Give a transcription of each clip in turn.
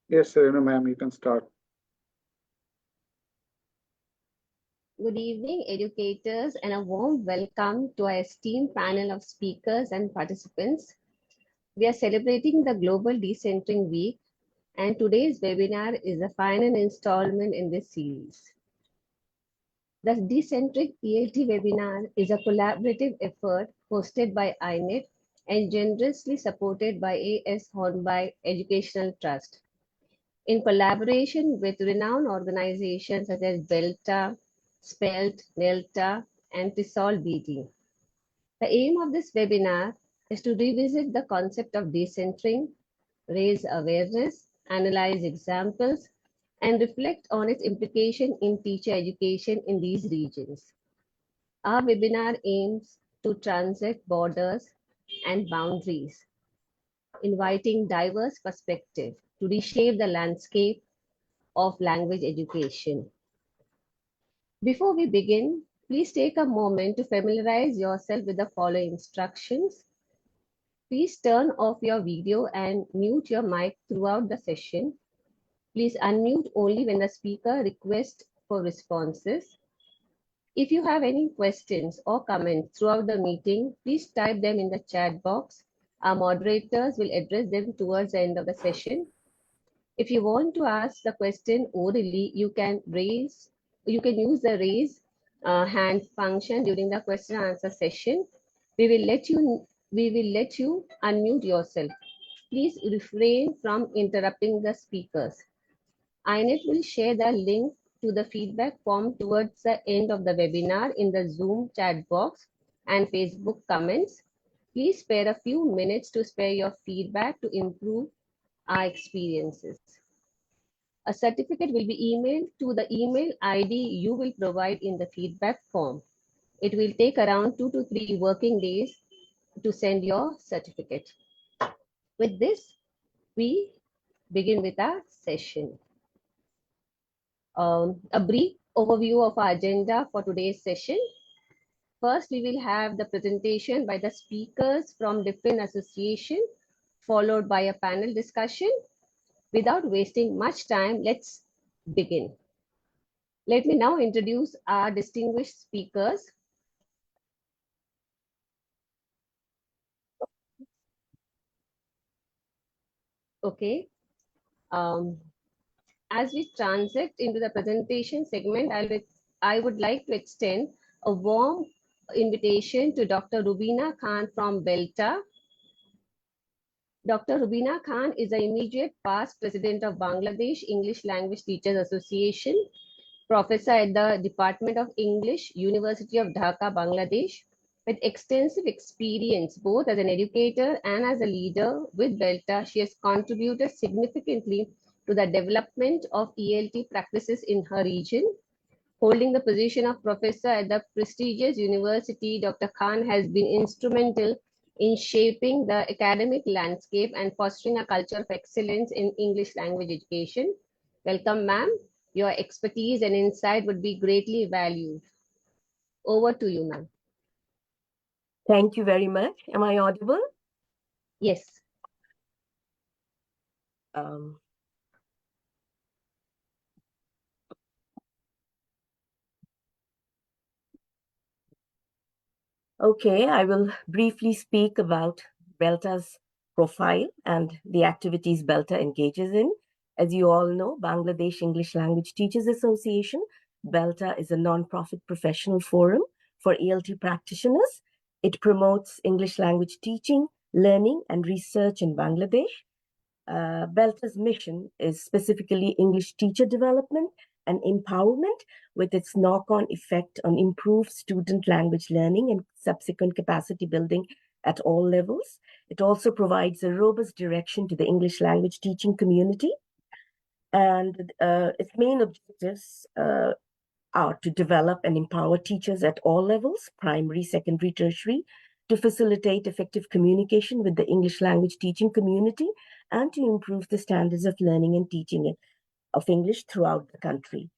Yes, Serena ma'am, you can start. Good evening, educators, and a warm welcome to our esteemed panel of speakers and participants. We are celebrating the Global Decentring Week, and today's webinar is the final installment in this series. The Decentring ELT webinar is a collaborative effort hosted by AINET and generously supported by A.S. Hornby Educational Trust, in collaboration with renowned organizations such as BELTA, SPELT, NELTA, and TESOL BD. The aim of this webinar is to revisit the concept of decentering, raise awareness, analyze examples, and reflect on its implication in teacher education in these regions. Our webinar aims to transcend borders and boundaries, inviting diverse perspectives to reshape the landscape of language education. Before we begin, please take a moment to familiarize yourself with the following instructions. Please turn off your video and mute your mic throughout the session. Please unmute only when the speaker requests for responses. If you have any questions or comments throughout the meeting, please type them in the chat box. Our moderators will address them towards the end of the session. If you want to ask the question orally, you can use the raise hand function during the question and answer session. We will let you unmute yourself. Please refrain from interrupting the speakers. AINET will share the link to the feedback form towards the end of the webinar in the Zoom chat box and Facebook comments. Please spare a few minutes to spare your feedback to improve our experiences. A certificate will be emailed to the email ID you will provide in the feedback form. It will take around 2 to 3 working days to send your certificate. With this, we begin with our session. A brief overview of our agenda for today's session. First, we will have the presentation by the speakers from different associations, followed by a panel discussion. Without wasting much time, let's begin. Let me now introduce our distinguished speakers. Okay. As we transit into the presentation segment, I would like to extend a warm invitation to Dr. Rubina Khan from BELTA. Dr. Rubina Khan is the immediate past president of Bangladesh English Language Teachers Association, professor at the Department of English, University of Dhaka, Bangladesh, with extensive experience both as an educator and as a leader with BELTA. She has contributed significantly to the development of ELT practices in her region. Holding the position of professor at the prestigious university, Dr. Khan has been instrumental in shaping the academic landscape and fostering a culture of excellence in English language education. Welcome, ma'am. Your expertise and insight would be greatly valued. Over to you, ma'am. Thank you very much. Am I audible? Yes. Okay, I will briefly speak about BELTA's profile and the activities BELTA engages in. As you all know, Bangladesh English Language Teachers Association, BELTA is a non-profit professional forum for ELT practitioners. It promotes English language teaching, learning, and research in Bangladesh. BELTA's mission is specifically English teacher development and empowerment, with its knock-on effect on improved student language learning and subsequent capacity building at all levels. It also provides a robust direction to the English language teaching community. And its main objectives are to develop and empower teachers at all levels, primary, secondary, tertiary, to facilitate effective communication with the English language teaching community, and to improve the standards of learning and teaching of English throughout the country.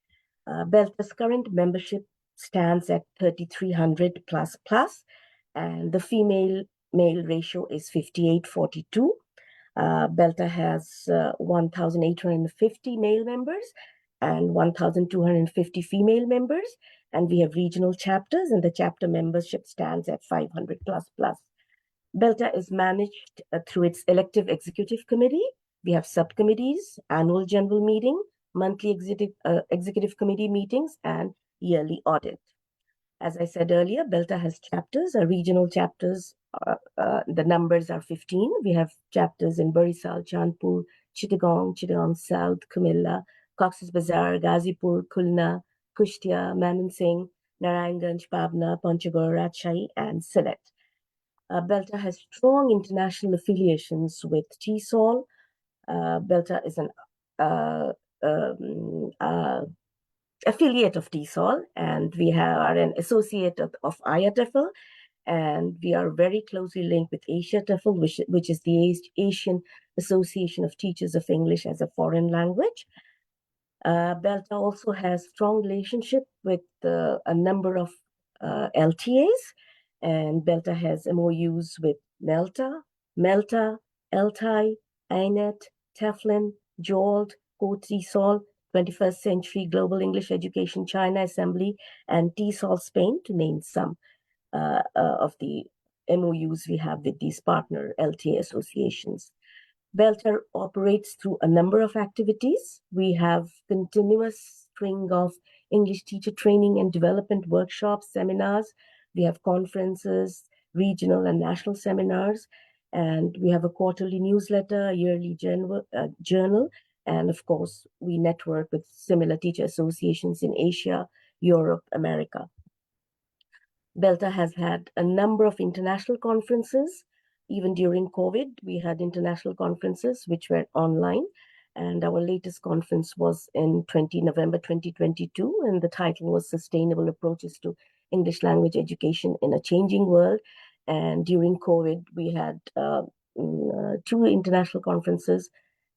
BELTA's current membership stands at 3,300 plus, and the female-male ratio is 58-42. Belta has 1,850 male members and 1,250 female members, and we have regional chapters, and the chapter membership stands at 500 plus. Belta is managed through its elective executive committee. We have subcommittees, annual general meeting, monthly executive committee meetings, and yearly audit. As I said earlier, Belta has chapters, regional chapters. The numbers are 15. We have chapters in Barisal, Chandpur, Chittagong South, Kumilla, Cox's Bazar, Ghazipur, Khulna, Kushtia, Manansingh, Narayanganj, Pabna, Panchagore, Rajshahi, and Sylhet. Belta has strong international affiliations with TESOL. Belta is an affiliate of TESOL, and we are an associate of IATEFL, and we are very closely linked with AsiaTEFL, which is the Asian Association of Teachers of English as a Foreign Language. Belta also has strong relationship with a number of LTAs, and Belta has MOUs with MELTA, LTI, AINET, TEFLN, JOLT, COTESOL, 21st Century Global English Education China Assembly, and TESOL Spain, to name some of the MOUs we have with these partner LTA associations. Belta operates through a number of activities. We have continuous string of English teacher training and development workshops, seminars. We have conferences, regional and national seminars, and we have a quarterly newsletter, a yearly journal, and of course, we network with similar teacher associations in Asia, Europe, America. Belta has had a number of international conferences. Even during COVID, we had international conferences which were online. And our latest conference was in November 2022, and the title was Sustainable Approaches to English Language Education in a Changing World. And during COVID, we had two international conferences,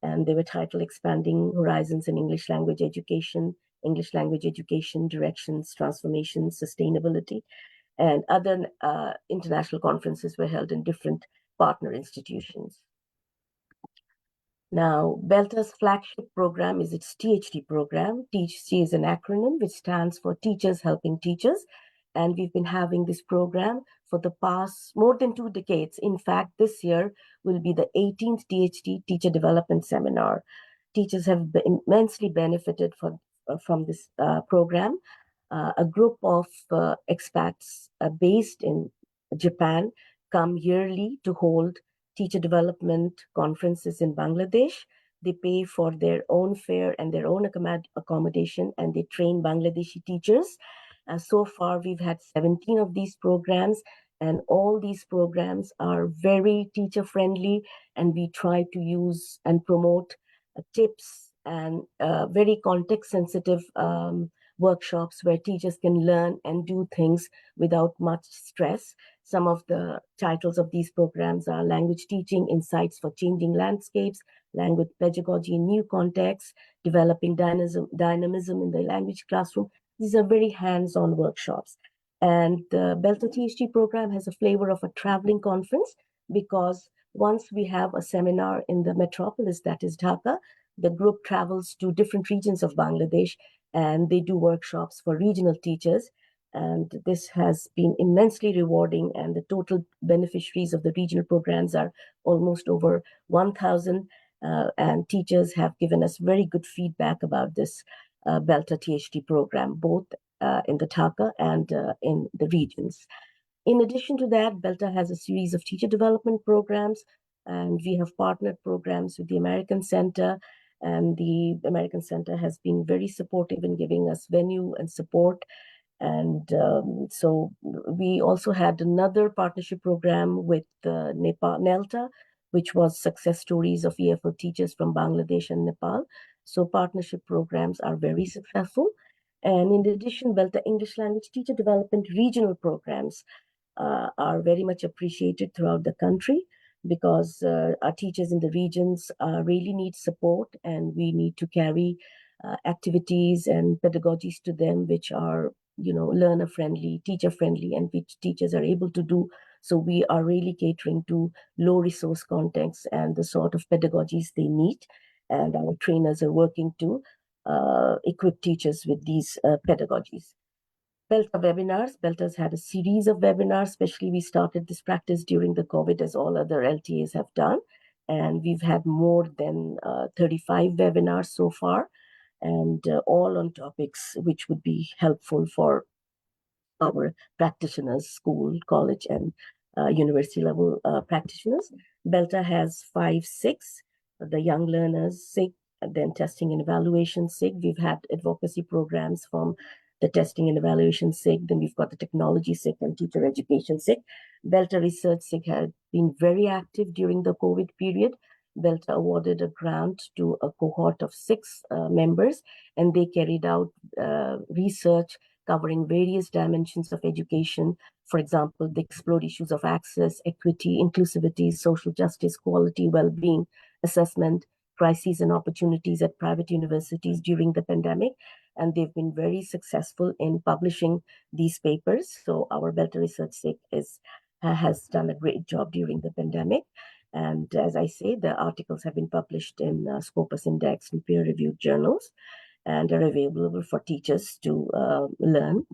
and they were titled Expanding Horizons in English Language Education, Directions, Transformations, Sustainability. And other international conferences were held in different partner institutions. Now, Belta's flagship program is its THT program. THT is an acronym which stands for Teachers Helping Teachers. And we've been having this program for the past more than 2 decades. In fact, this year will be the 18th THT Teacher Development Seminar. Teachers have immensely benefited from this program. A group of expats based in Japan come yearly to hold teacher development conferences in Bangladesh. They pay for their own fare and their own accommodation, and they train Bangladeshi teachers. So far, we've had 17 of these programs, and all these programs are very teacher friendly, and we try to use and promote tips and very context sensitive workshops where teachers can learn and do things without much stress. Some of the titles of these programs are Language Teaching, Insights for Changing Landscapes, Language Pedagogy in New Contexts, Developing Dynamism in the Language Classroom. These are very hands-on workshops. And the Belta THT program has a flavor of a traveling conference, because once we have a seminar in the metropolis, that is Dhaka, the group travels to different regions of Bangladesh, and they do workshops for regional teachers. And this has been immensely rewarding, and the total beneficiaries of the regional programs are almost over 1,000, and teachers have given us very good feedback about this Belta THT program, both in the Dhaka and in the regions. In addition to that, Belta has a series of teacher development programs, and we have partnered programs with the American Center, and the American Center has been very supportive in giving us venue and support. And so we also had another partnership program with Nepal, NELTA, which was success stories of EFL teachers from Bangladesh and Nepal. So partnership programs are very successful. And in addition, Belta English Language Teacher Development regional programs are very much appreciated throughout the country, because our teachers in the regions really need support, and we need to carry activities and pedagogies to them which are, learner friendly, teacher friendly, and which teachers are able to do So we are really catering to low resource contexts and the sort of pedagogies they need. And our trainers are working to equip teachers with these pedagogies. Belta webinars. Belta's had a series of webinars, especially we started this practice during the COVID, as all other LTAs have done. And we've had more than 35 webinars so far, and all on topics which would be helpful for our practitioners, school, college, and university level practitioners. Belta has 5 SIGs, the young learners SIG, then testing and evaluation SIG. We've had advocacy programs from the testing and evaluation SIG, then we've got the technology SIG and teacher education SIG. Belta Research SIG had been very active during the COVID period. Belta awarded a grant to a cohort of 6 members, and they carried out research covering various dimensions of education. For example, they explored issues of access, equity, inclusivity, social justice, quality, well-being, assessment, crises and opportunities at private universities during the pandemic. And they've been very successful in publishing these papers. So our Belta Research SIG has done a great job during the pandemic. And as I say, the articles have been published in Scopus Index and peer-reviewed journals, and are available for teachers to learn.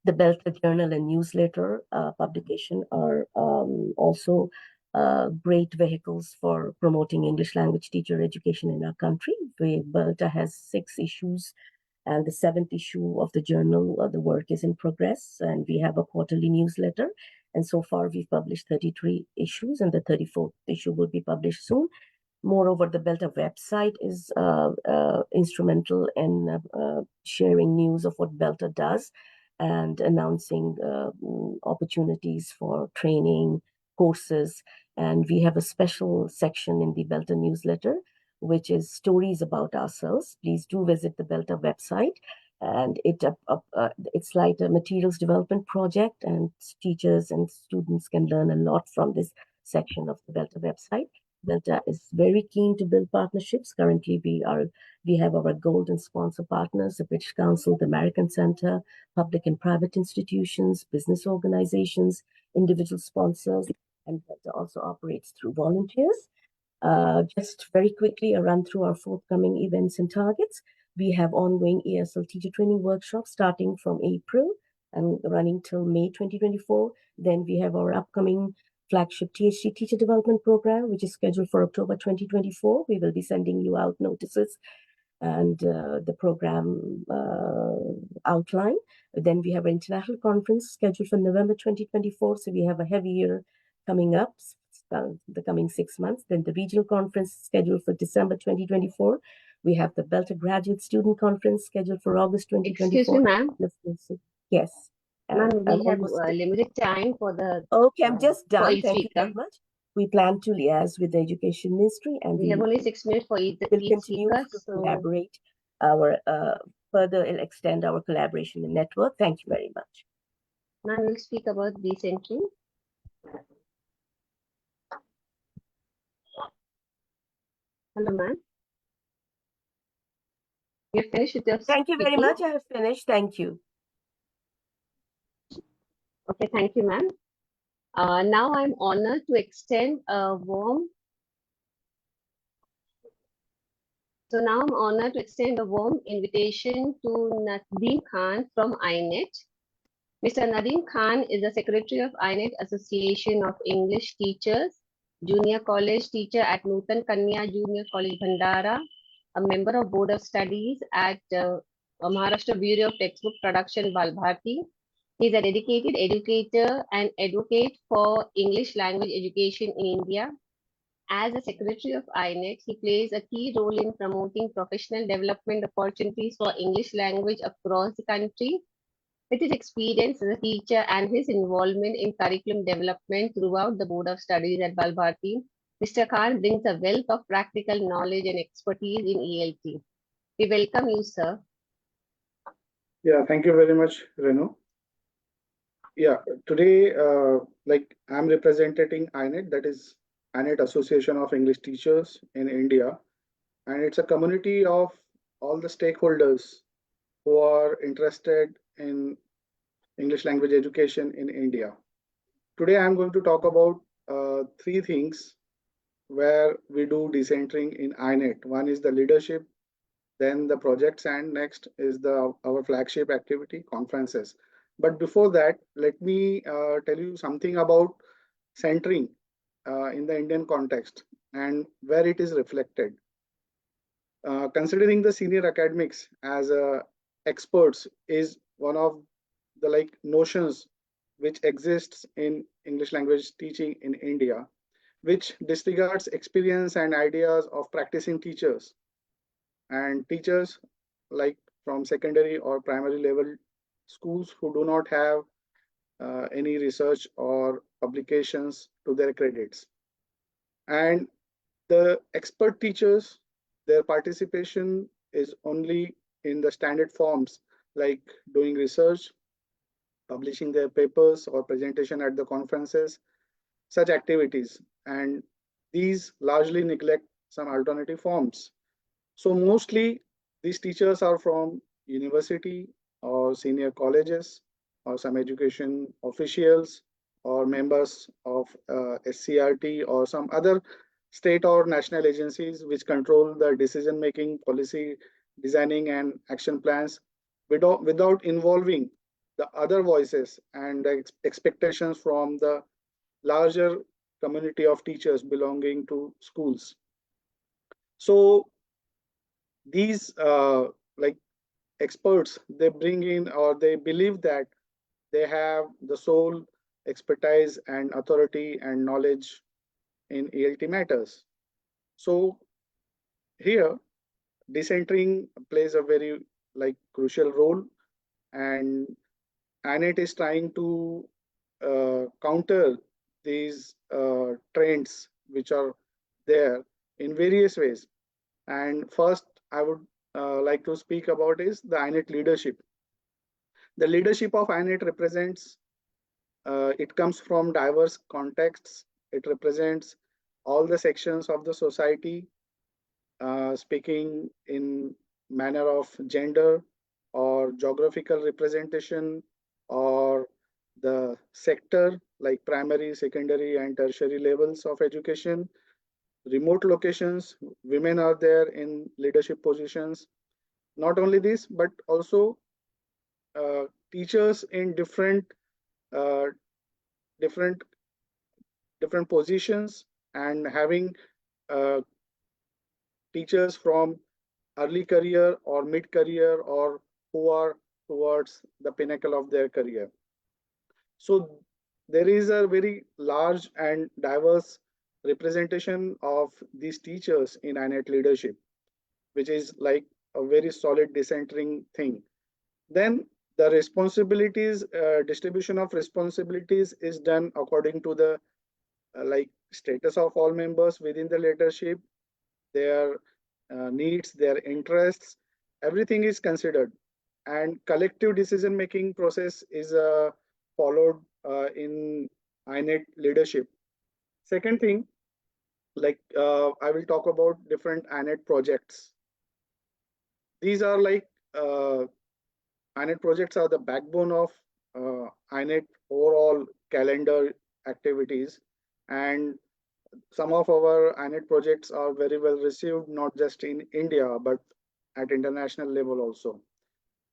The Belta Journal and newsletter publication are also great vehicles for promoting English language teacher education in our country. Belta has 6 issues, and the 7th issue of the journal, the work is in progress, and we have a quarterly newsletter. And so far, we've published 33 issues, and the 34th issue will be published soon. Moreover, the Belta website is instrumental in sharing news of what Belta does and announcing opportunities for training, courses. And we have a special section in the Belta newsletter, which is stories about ourselves. Please do visit the Belta website. And it's like a materials development project, and teachers and students can learn a lot from this section of the Belta website. Belta is very keen to build partnerships. Currently, we have our golden sponsor partners, the British Council, the American Center, public and private institutions, business organizations, individual sponsors, and Belta also operates through volunteers. Just very quickly, a run through our forthcoming events and targets. We have ongoing ESL teacher training workshops starting from April and running till May 2024. Then we have our upcoming flagship THT Teacher Development Program, which is scheduled for October 2024. We will be sending you out notices and the program outline. Then we have an international conference scheduled for November 2024. So we have a heavy year coming up, the coming 6 months. Then the regional conference scheduled for December 2024. We have the Belta Graduate Student Conference scheduled for August 2024. Excuse me, ma'am. Yes. Ma'am, we have limited time for the... Okay, I'm just done. Thank you very much. We plan to liaise with the Education Ministry, and we have only 6 minutes for each continue speaker, to collaborate further and extend our collaboration and network. Thank you very much. Ma'am, we'll speak about decentring. Hello, ma'am. You've finished with your Thank you very much. I have finished. Thank you. Okay, thank you, ma'am. Now I'm honored to extend a warm invitation to Nadeem Khan from AINET. Mr. Nadeem Khan is the Secretary of AINET Association of English Teachers, Junior College Teacher at Nutan Kanya Junior College Bhandara, a member of Board of Studies at Maharashtra Bureau of Textbook Production, Balbharti. He is a dedicated educator and advocate for English language education in India. As a Secretary of AINET, he plays a key role in promoting professional development opportunities for English language across the country. With his experience as a teacher and his involvement in curriculum development throughout the Board of Studies at Balbharti, Mr. Khan brings a wealth of practical knowledge and expertise in ELT. We welcome you, sir. Yeah, thank you very much, Renu. Yeah, today, I'm representing AINET, that is AINET Association of English Teachers in India. And it's a community of all the stakeholders who are interested in English language education in India. today I'm going to talk about three things where we do decentering in AINET. One is the leadership, then the projects, and next is the our flagship activity, conferences. But before that, let me tell you something about centering in the Indian context and where it is reflected. Considering the senior academics as experts is one of the notions which exists in English language teaching in India, which disregards experience and ideas of practicing teachers and teachers like from secondary or primary level schools who do not have any research or publications to their credits. And the expert teachers, their participation is only in the standard forms like doing research, publishing their papers or presentation at the conferences, such activities. And these largely neglect some alternative forms. So mostly these teachers are from university or senior colleges or some education officials or members of SCRT or some other state or national agencies which control the decision making, policy designing and action plans without involving the other voices and the expectations from the larger community of teachers belonging to schools. So these like experts, they bring in or they believe that they have the sole expertise and authority and knowledge in ELT matters. So here decentering plays a very crucial role, and ANET is trying to counter these trends which are there in various ways. And first I would like to speak about is the AINET leadership. The leadership of AINET represents, it comes from diverse contexts. It represents all the sections of the society, speaking in manner of gender or geographical representation or the sector like primary, secondary and tertiary levels of education, remote locations, women are there in leadership positions. Not only this, but also teachers in uh, different different positions and having uh, teachers from early career or mid career or who are towards the pinnacle of their career. So there is a very large and diverse representation of these teachers in AINET leadership, which is like a very solid decentering thing. Then the responsibilities, distribution of responsibilities is done according to the status of all members within the leadership, their needs, their interests, everything is considered, and collective decision making process is followed in INET leadership. Second thing, I will talk about different INET projects. These are INET projects are the backbone of INET overall calendar activities, and some of our INET projects are very well received, not just in India, but at international level also.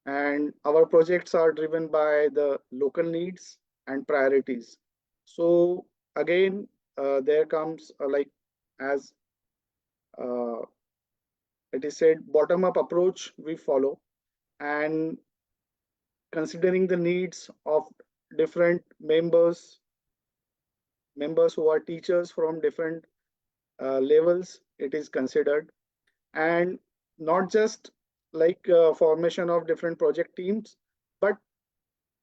And our projects are driven by the local needs and priorities. So again, there comes as uh, it is said, bottom-up approach we follow, and considering the needs of different members who are teachers from different levels, it is considered, and not just formation of different project teams, but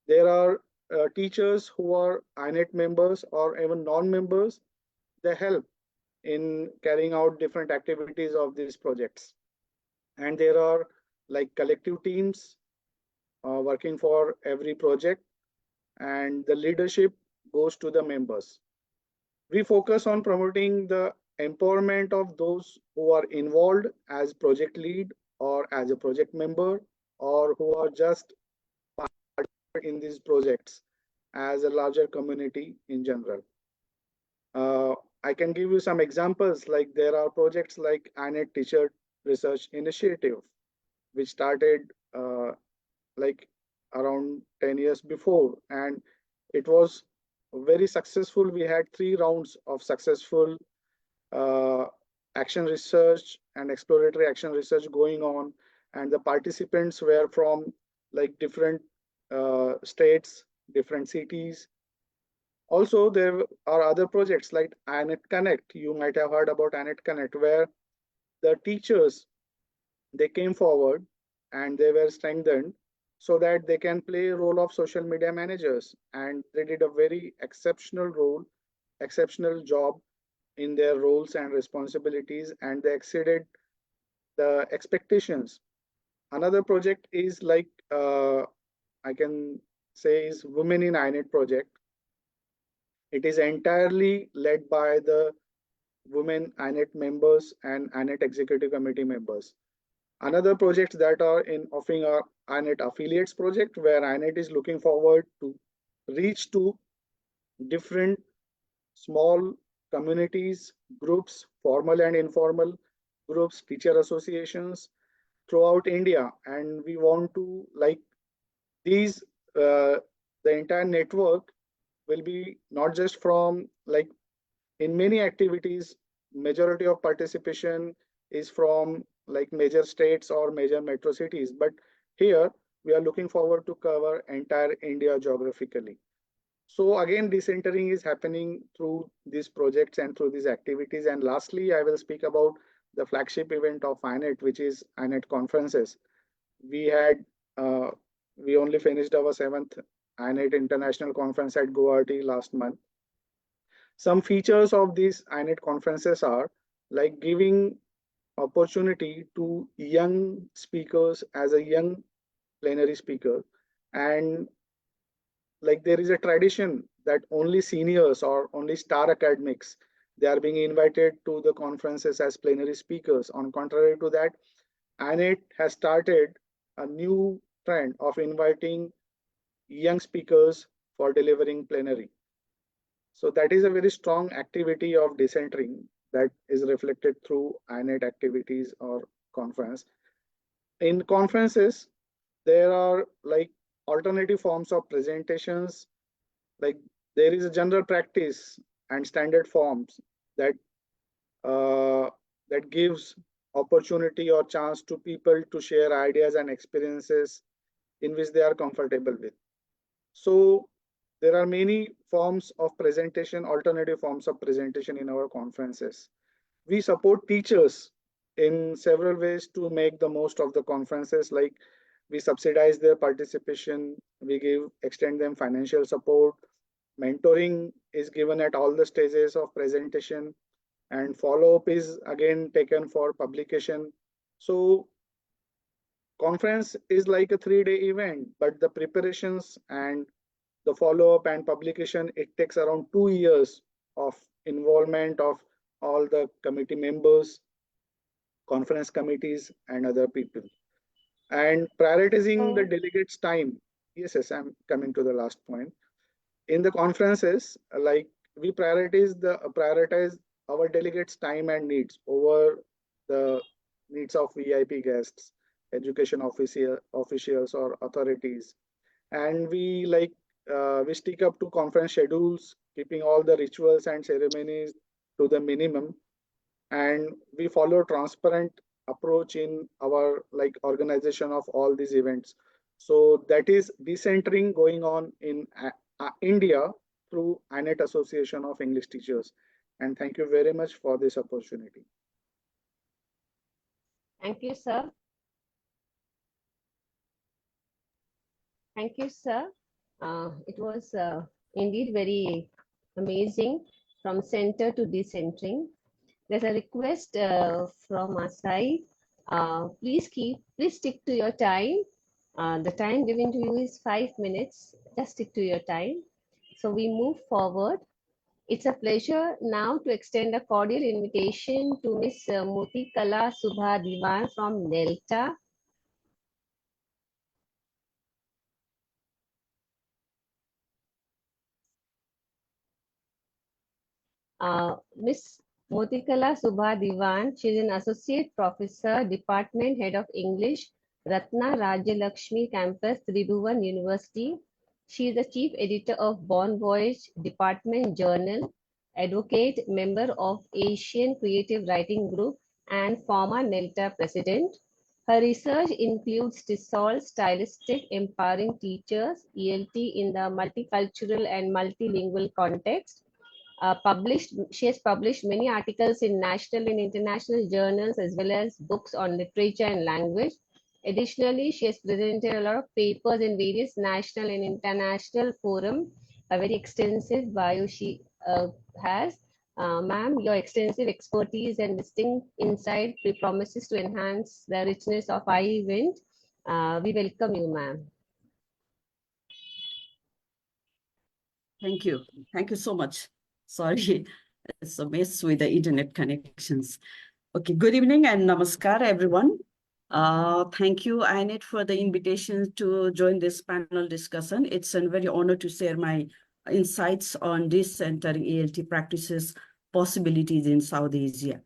there are teachers who are INET members or even non-members. They help in carrying out different activities of these projects, and there are collective teams working for every project, and the leadership goes to the members. We focus on promoting the empowerment of those who are involved as project lead or as a project member or who are just in these projects. as a larger community in general. I can give you some examples, like there are projects like AINET Teacher Research Initiative, which started like around 10 years before, and it was very successful. We had 3 rounds of successful uh, action research and exploratory action research going on, and the participants were from like different states, different cities. Also, there are other projects like AINET Connect. You might have heard about AINET Connect, where the teachers, they came forward and they were strengthened so that they can play a role of social media managers, and they did a very exceptional role, exceptional job in their roles and responsibilities, and they exceeded the expectations. Another project is like I can say is Women in INET project. It is entirely led by the women INET members and INET executive committee members. Another projects that are in offering are INET affiliates project, where INET is looking forward to reach to different small communities, groups, formal and informal groups, teacher associations throughout India. And we want to like these, the entire network will be not just from like in many activities, majority of participation is from like major states or major metro cities. But here we are looking forward to cover entire India geographically. So again, decentering is happening through these projects and through these activities. And lastly, I will speak about the flagship event of INET, which is INET conferences. We had, uh, we only finished our 7th INET International Conference at Guwahati last month. Some features of these INET conferences are like giving opportunity to young speakers as a young plenary speaker, and like there is a tradition that only seniors or only star academics, they are being invited to the conferences as plenary speakers. On contrary to that, ANET has started a new trend of inviting young speakers for delivering plenary. So that is a very strong activity of decentering that is reflected through ANET activities or conference. In conferences, there are like alternative forms of presentations. Like there is a general practice and standard forms that uh, that gives opportunity or chance to people to share ideas and experiences in which they are comfortable with. So there are many forms of presentation, alternative forms of presentation in our conferences. We support teachers in several ways to make the most of the conferences. Like we subsidize their participation, we give extend them financial support, mentoring is given at all the stages of presentation, and follow-up is again taken for publication. So conference is like a 3-day event, but the preparations and the follow-up and publication, it takes around 2 years of involvement of all the committee members, conference committees, and other people. And prioritizing the delegates' time. Yes, yes, I'm coming to the last point. In the conferences, like we prioritize our delegates' time and needs over the needs of VIP guests, education officials or authorities. And we like we stick up to conference schedules, keeping all the rituals and ceremonies to the minimum, and we follow transparent approach in our like organization of all these events. So that is decentering going on in India through AINET Association of English Teachers. And thank you very much for this opportunity. Thank you, sir. Thank you, sir. It was indeed very amazing from center to decentering. There's a request from our side. Please stick to your time. The time given to you is 5 minutes. Just stick to your time. So we move forward. It's a pleasure now to extend a cordial invitation to Miss Mutikala Subha Diwan from Delta. Miss Motikala Subha Diwan, she is an associate professor, department head of English, Ratna Rajalakshmi campus, Tribhuvan University. She is the chief editor of Bon Voyage Department Journal, advocate, member of Asian Creative Writing Group, and former NELTA president. Her research includes TESOL, stylistic empowering teachers, ELT in the multicultural and multilingual context. She has published many articles in national and international journals as well as books on literature and language. Additionally, she has presented a lot of papers in various national and international forums. A very extensive bio she has. Ma'am, your extensive expertise and distinct insight promises to enhance the richness of our event. We welcome you, ma'am. Thank you. Thank you so much. Sorry, it's a mess with the internet connections. Okay, good evening and namaskar, everyone. Thank you, AINET, for the invitation to join this panel discussion. It's a very honor to share my insights on decentering ELT practices, possibilities in South Asia.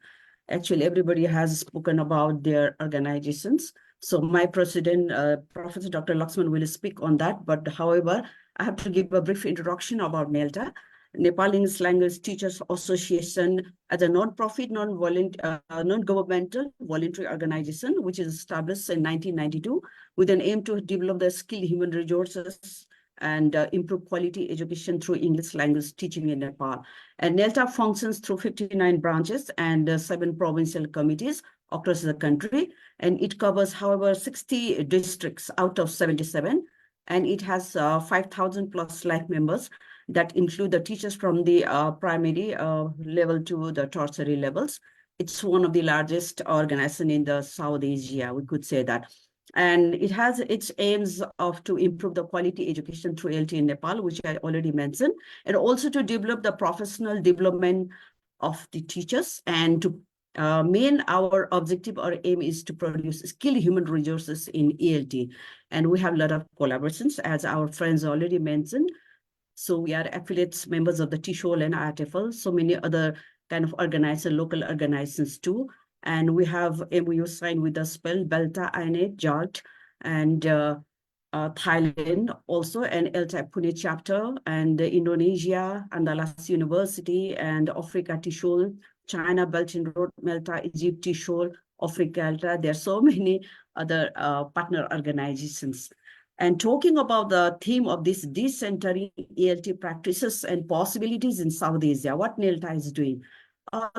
Actually, everybody has spoken about their organizations. So my president, Professor Dr. Laxman, will speak on that. But however, I have to give a brief introduction about NELTA, Nepal English Language Teachers Association, as a non-profit, non-governmental voluntary organization, which is established in 1992 with an aim to develop the skilled human resources and improve quality education through English language teaching in Nepal. And NELTA functions through 59 branches and 7 provincial committees across the country. And it covers, however, 60 districts out of 77. And it has 5,000 plus life members that include the teachers from the primary level to the tertiary levels. It's one of the largest organizations in the South Asia, we could say that. And it has its aims of to improve the quality education through ELT in Nepal, which I already mentioned, and also to develop the professional development of the teachers. And to our objective or aim is to produce skilled human resources in ELT. And we have a lot of collaborations, as our friends already mentioned. So we are affiliates, members of the TESOL and IATFL, so many other kind of organizations, local organizations too. And we have MOU signed with the SPEL, Belta, AINET, JART, and Thailand also, and ELTA Pune chapter, and Indonesia, Andalas University, and Africa TESOL, China, Belt and Road, Malta, Egypt, TESOL, Africa ELTA. There are so many other partner organizations. And talking about the theme of this decentering ELT practices and possibilities in South Asia, what NELTA is doing.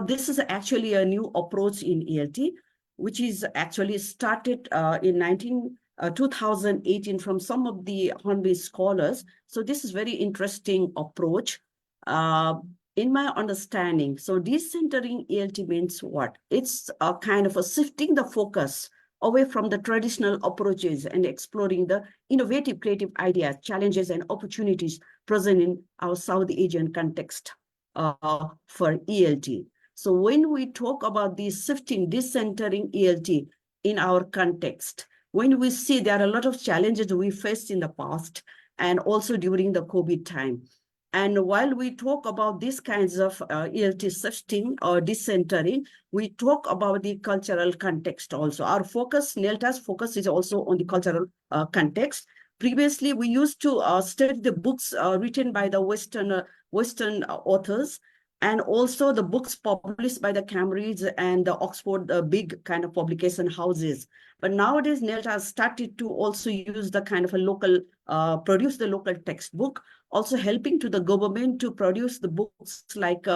This is actually a new approach in ELT, which is actually started in 2018 from some of the Hornby scholars. So this is very interesting approach. In my understanding, so decentering ELT means what? It's a kind of a shifting the focus away from the traditional approaches and exploring the innovative, creative ideas, challenges, and opportunities present in our South Asian context for ELT. So when we talk about this shifting, decentering ELT in our context, when we see there are a lot of challenges we faced in the past and also during the COVID time. And while we talk about these kinds of ELT shifting or decentering, we talk about the cultural context also. Our focus, NELTA's focus is also on the cultural context. Previously, we used to study the books written by the Western authors, and also the books published by the Cambridge and the Oxford, big kind of publication houses. But nowadays, NELTA has started to also use the kind of a local, produce the local textbook, also helping to the government to produce the books like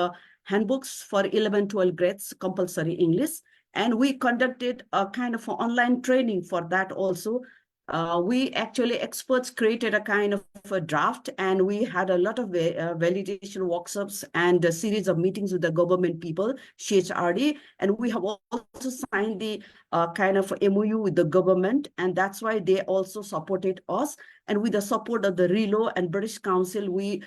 handbooks for 11, 12 grades, compulsory English. And we conducted a kind of online training for that also. We actually, experts created a kind of a draft, and we had a lot of validation workshops and a series of meetings with the government people, CHRD, and we have also signed the kind of MOU with the government, and that's why they also supported us. And with the support of the RELO and British Council, we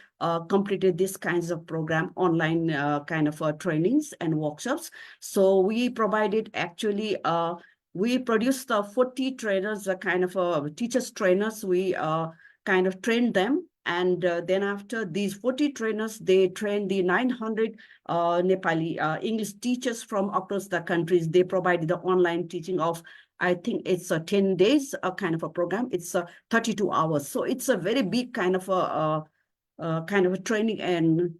completed these kinds of program, online kind of trainings and workshops. So we provided actually we produced 40 trainers, kind of teachers trainers. We kind of trained them And then after these 40 trainers, they trained the 900 Nepali English teachers from across the countries. They provided the online teaching of, I think it's a 10 days kind of a program. It's 32 hours. So it's a very big kind of a training, and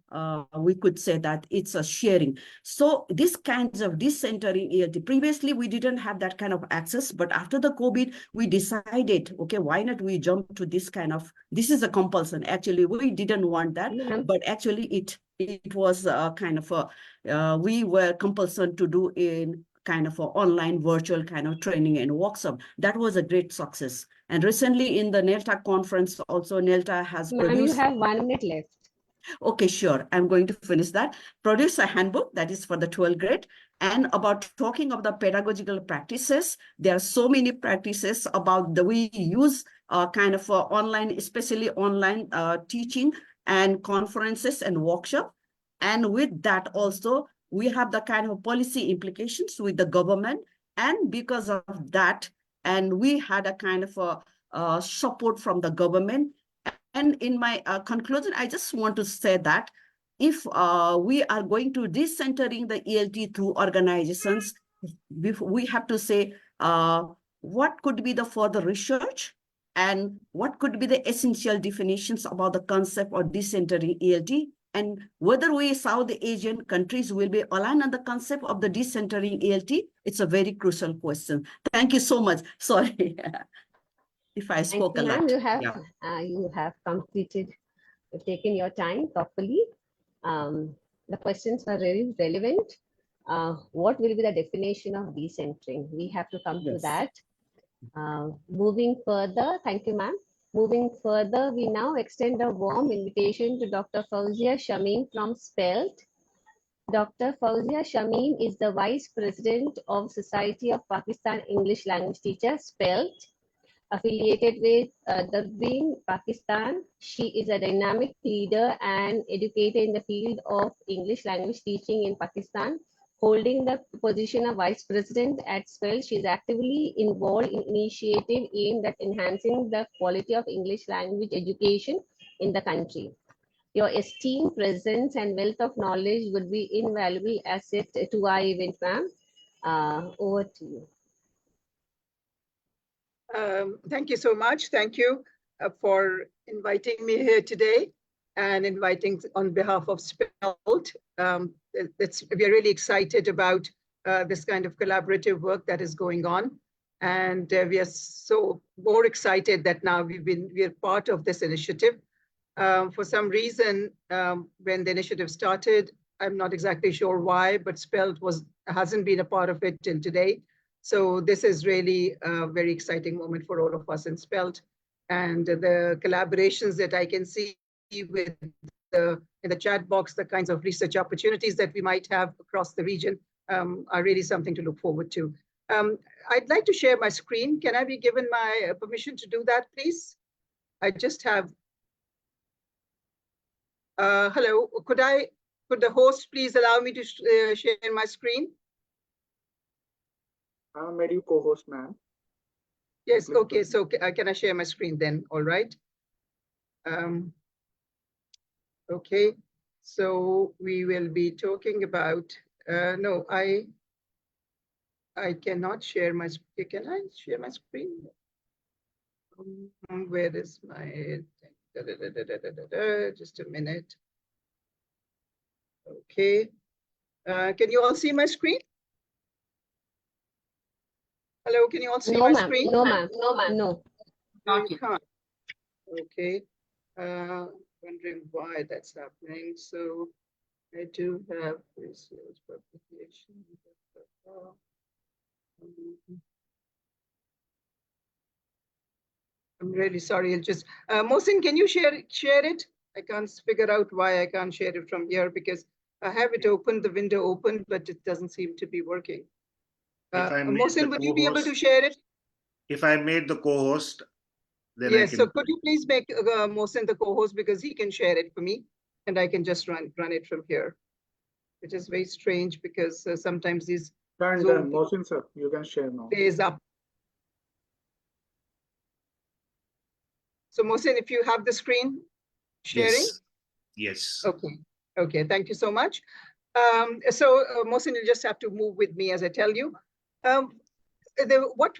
we could say that it's a sharing. So these kinds of decentering ELT, previously we didn't have that kind of access, but after the COVID, we decided, okay, why not we jump to this kind of, this is a compulsion. Actually, we didn't want that, but actually it was a kind of a, we were compulsion to do in kind of an online virtual kind of training and workshop. That was a great success. And recently in the NELTA conference, also NELTA has produced— Ma'am, you have 1 minute left. Okay, sure. I'm going to finish that. Produce a handbook that is for the 12th grade. And about talking of the pedagogical practices, there are so many practices about the we use kind of online, especially online teaching and conferences and workshop. And with that also, we have the kind of policy implications with the government. And because of that, and we had a kind of a support from the government. And in my conclusion, I just want to say that if we are going to decentering the ELT through organizations, we have to say what could be the further research and what could be the essential definitions about the concept of decentering ELT, and whether we South Asian countries will be aligned on the concept of the decentering ELT. It's a very crucial question. Thank you so much. Sorry if I spoke a lot. Ma'am, Yeah. you have completed, you've taken your time properly. The questions were very relevant. What will be the definition of decentering? We have to come to that. Moving further, thank you, ma'am. Moving further, we now extend a warm invitation to Dr. Fauzia Shamim from SPELT. Dr. Fauzia Shamim is the Vice President of Society of Pakistan English Language Teachers, SPELT, affiliated with Decentring, Pakistan. She is a dynamic leader and educator in the field of English language teaching in Pakistan. Holding the position of Vice President at SPELT, she is actively involved in initiatives aimed at enhancing the quality of English language education in the country. Your esteemed presence and wealth of knowledge would be invaluable asset to our event, ma'am. Over to you. Thank you so much. Thank you for inviting me here today and inviting on behalf of SPELT. We're really excited about this kind of collaborative work that is going on. And we are so more excited that now we're part of this initiative. For some reason, when the initiative started, I'm not exactly sure why, but SPELT hasn't been a part of it till today. So this is really a very exciting moment for all of us in SPELT. And the collaborations that I can see with in the chat box, the kinds of research opportunities that we might have across the region are really something to look forward to. I'd like to share my screen. Can I be given my permission to do that, please? I just have, hello, could the host please allow me to share my screen? I made you co-host, ma'am. Yes, okay, so can I share my screen then? All right. Okay, so we will be talking about, no, I cannot share my screen. Can I share my screen? Where is my, just a minute. Okay, can you all see my screen? Hello, can you all see my screen? No, ma'am. No, ma'am. No. You can't. Okay. Wondering why that's happening. So I do have research publication. I'm really sorry. I'll just Mohsin, can you share it? I can't figure out why I can't share it from here because I have it open, the window open, but it doesn't seem to be working. Mohsin, would you be able to share it? If I made the co-host, then yes. I can. So could you please make Mohsin the co-host because he can share it for me, and I can just run it from here, which is very strange because sometimes these. Done. Mohsin sir, you can share now. Is up. So Mohsin, if you have the screen, sharing? Yes. Okay. Okay. Thank you so much. Mohsin, you just have to move with me as I tell you. What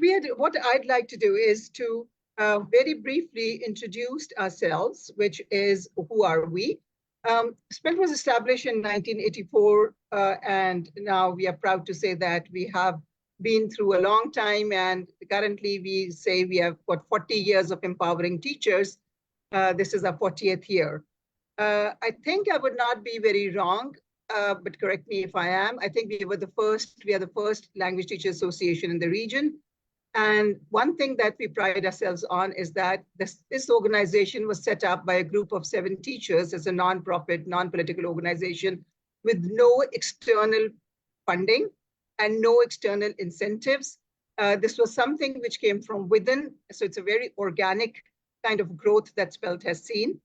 I'd like to do is to very briefly introduce ourselves, which is who are we? SPELT was established in 1984, and now we are proud to say that we have been through a long time, and currently we say we have got 40 years of empowering teachers. This is our 40th year. I think I would not be very wrong, but correct me if I am. I think we are the first language teacher association in the region. And one thing that we pride ourselves on is that this organization was set up by a group of 7 teachers as a non-profit, non-political organization with no external funding and no external incentives. This was something which came from within. So it's a very organic kind of growth that SPELT has seen,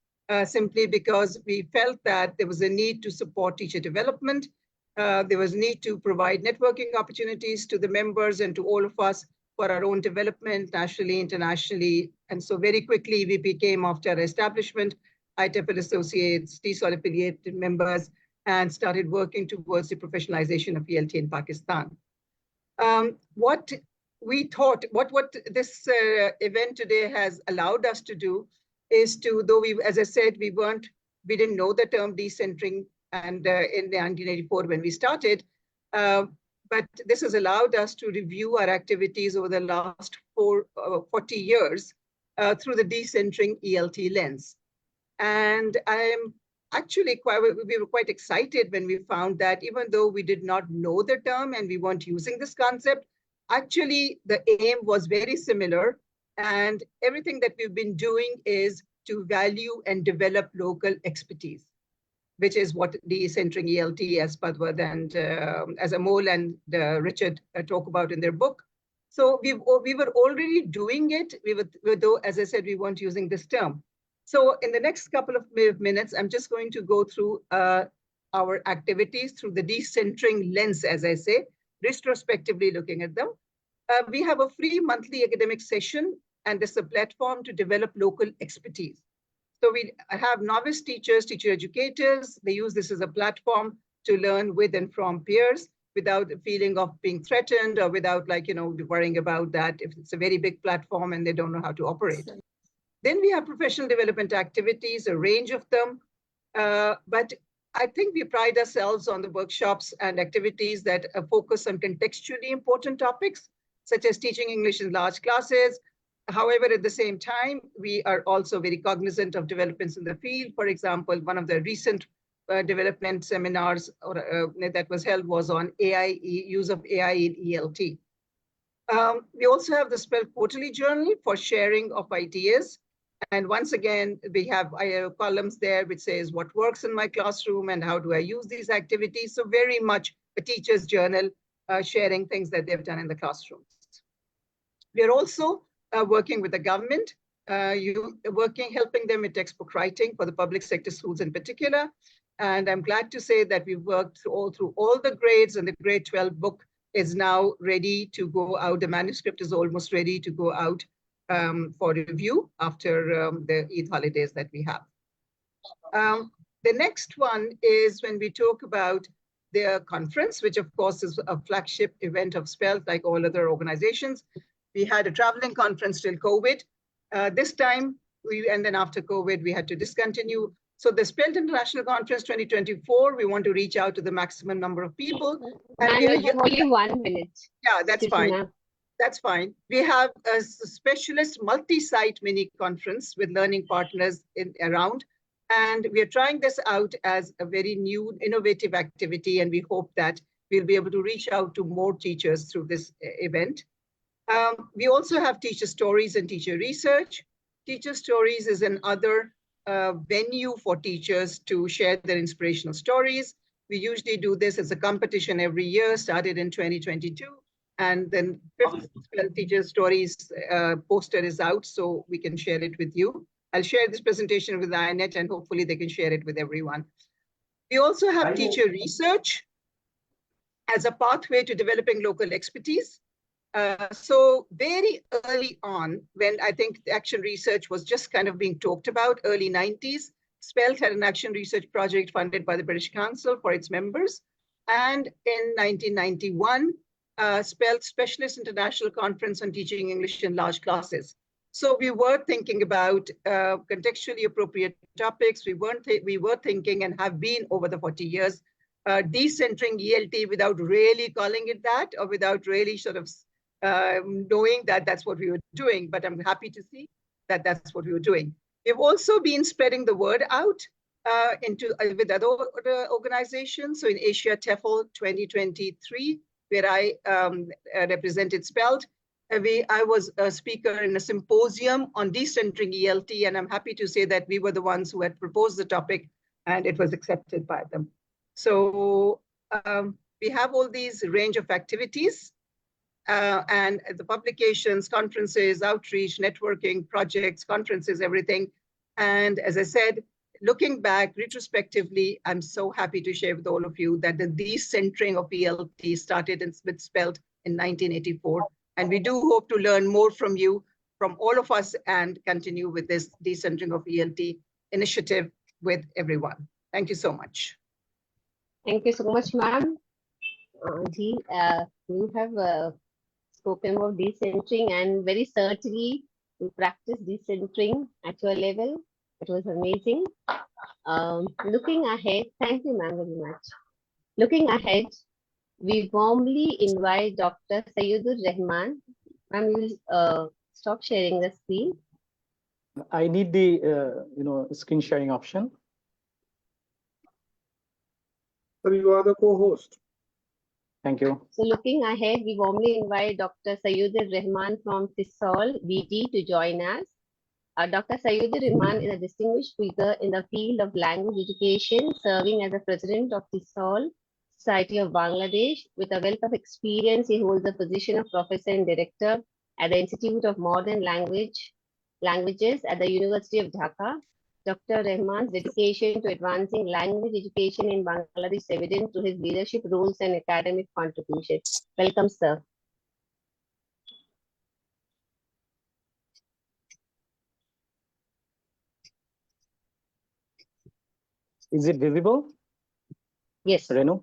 simply because we felt that there was a need to support teacher development. There was a need to provide networking opportunities to the members and to all of us for our own development, nationally, internationally. And so very quickly, we became, after our establishment, IEEE Associates, TESOL affiliated members, and started working towards the professionalization of ELT in Pakistan. What we thought, what this event today has allowed us to do is to, though we, as I said, we didn't know the term decentring and in 1984 when we started, but this has allowed us to review our activities over the last 40 years through the decentring ELT lens. And I'm actually we were quite excited when we found that even though we did not know the term and we weren't using this concept, actually the aim was very similar. And everything that we've been doing is to value and develop local expertise, which is what decentring ELT, as Padwad and as Amol and Richard talk about in their book. So we were already doing it, though, as I said, we weren't using this term. So in the next couple of minutes, I'm just going to go through our activities through the decentring lens, as I say, retrospectively looking at them. We have a free monthly academic session, and this is a platform to develop local expertise. So we have novice teachers, teacher educators. They use this as a platform to learn with and from peers without a feeling of being threatened or without worrying about that if it's a very big platform and they don't know how to operate. Then we have professional development activities, a range of them. But I think we pride ourselves on the workshops and activities that focus on contextually important topics, such as teaching English in large classes. However, at the same time, we are also very cognizant of developments in the field. For example, one of the recent development seminars that was held was on use of AI in ELT. We also have the SPELT Quarterly Journal for sharing of ideas. And once again, we have columns there which says what works in my classroom and how do I use these activities. So very much a teacher's journal sharing things that they've done in the classrooms. We are also working with the government, helping them with textbook writing for the public sector schools in particular. And I'm glad to say that we've worked through all the grades, and the grade 12 book is now ready to go out. The manuscript is almost ready to go out for review after the Eid holidays that we have. The next one is when we talk about the conference, which of course is a flagship event of SPELT, like all other organizations. We had a traveling conference till COVID. This time, and then after COVID, we had to discontinue. So the SPELT International Conference 2024, we want to reach out to the maximum number of people. And we have only 1 minute. Yeah, that's fine. That's fine. We have a specialist multi-site mini conference with learning partners around. And we are trying this out as a very new, innovative activity. And we hope that we'll be able to reach out to more teachers through this event. We also have teacher stories and teacher research. Teacher stories is another venue for teachers to share their inspirational stories. We usually do this as a competition every year, started in 2022. And then 5th SPELT Teacher Stories poster is out, so we can share it with you. I'll share this presentation with AINET, and hopefully they can share it with everyone. We also have teacher research as a pathway to developing local expertise. So very early on, when I think the action research was just kind of being talked about, early 90s, SPELT had an action research project funded by the British Council for its members. And in 1991, SPELT Specialist International Conference on Teaching English in Large Classes. So we were thinking about contextually appropriate topics. We were thinking and have been over the 40 years, decentering ELT without really calling it that, or without really sort of knowing that that's what we were doing. But I'm happy to see that that's what we were doing. We've also been spreading the word out with other organizations. So in Asia TEFL 2023, where I represented SPELT, I was a speaker in a symposium on decentering ELT, and I'm happy to say that we were the ones who had proposed the topic, and it was accepted by them. So we have all these range of activities, and the publications, conferences, outreach, networking, projects, conferences, everything. And as I said, looking back retrospectively, I'm so happy to share with all of you that the decentering of ELT started with SPELT in 1984. And we do hope to learn more from you, from all of us, and continue with this decentering of ELT initiative with everyone. Thank you so much. Thank you so much, ma'am. You have spoken about decentering, and very certainly you practice decentering at your level. It was amazing. Looking ahead, thank you, ma'am, very much. Looking ahead, we warmly invite Dr. Sayyudur Rahman. Ma'am, you will stop sharing the screen. I need the screen sharing option. So you are the co-host. Thank you. So looking ahead, we warmly invite Dr. Sayyudur Rahman from TESOL, BT, to join us. Dr. Sayyudur Rahman is a distinguished speaker in the field of language education, serving as the president of TESOL Society of Bangladesh. With a wealth of experience, he holds the position of professor and director at the Institute of Modern Languages at the University of Dhaka. Dr. Rahman's dedication to advancing language education in Bangladesh is evident through his leadership roles and academic contributions. Welcome, sir. Is it visible? Yes. Renu?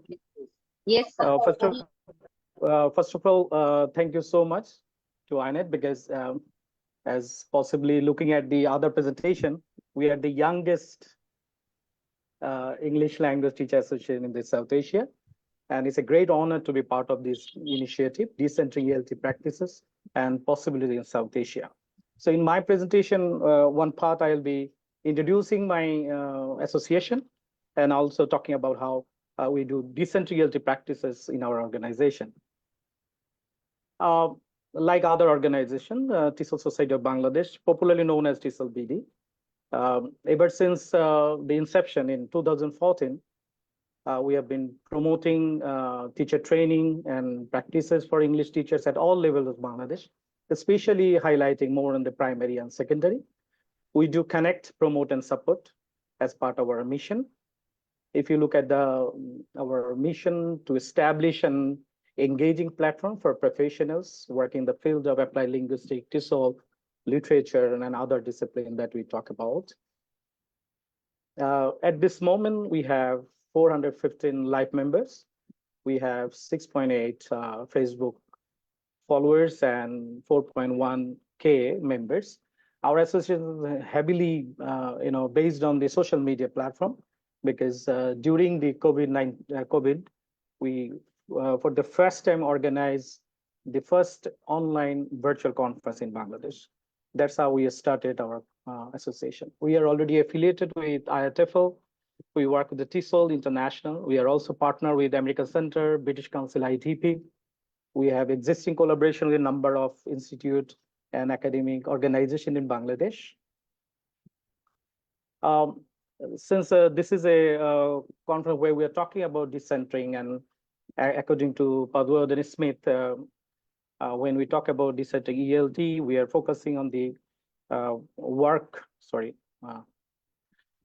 Yes, sir. First of all, thank you so much to AINET, because as possibly looking at the other presentation, we are the youngest English language teacher association in the South Asia. And it's a great honor to be part of this initiative, Decentring ELT practices and possibility in South Asia. So in my presentation, one part I'll be introducing my association and also talking about how we do decentring ELT practices in our organization. Like other organizations, TESOL Society of Bangladesh, popularly known as TESOL BD, ever since the inception in 2014, we have been promoting teacher training and practices for English teachers at all levels of Bangladesh, especially highlighting more on the primary and secondary. We do connect, promote, and support as part of our mission. If you look at our mission to establish an engaging platform for professionals working in the field of applied linguistics, TESOL, literature, and other discipline that we talk about. At this moment, we have 415 live members. We have 6.8 Facebook followers and 4.1K members. Our association is heavily, based on the social media platform, because during the COVID, we for the first time organized the first online virtual conference in Bangladesh. That's how we started our association. We are already affiliated with IATFL. We work with the TESOL International. We are also partner with American Center, British Council, ITP. We have existing collaboration with a number of institute and academic organizations in Bangladesh. Since this is a conference where we are talking about decentering, and according to Padua Smith, when we talk about decentering ELT, we are focusing on the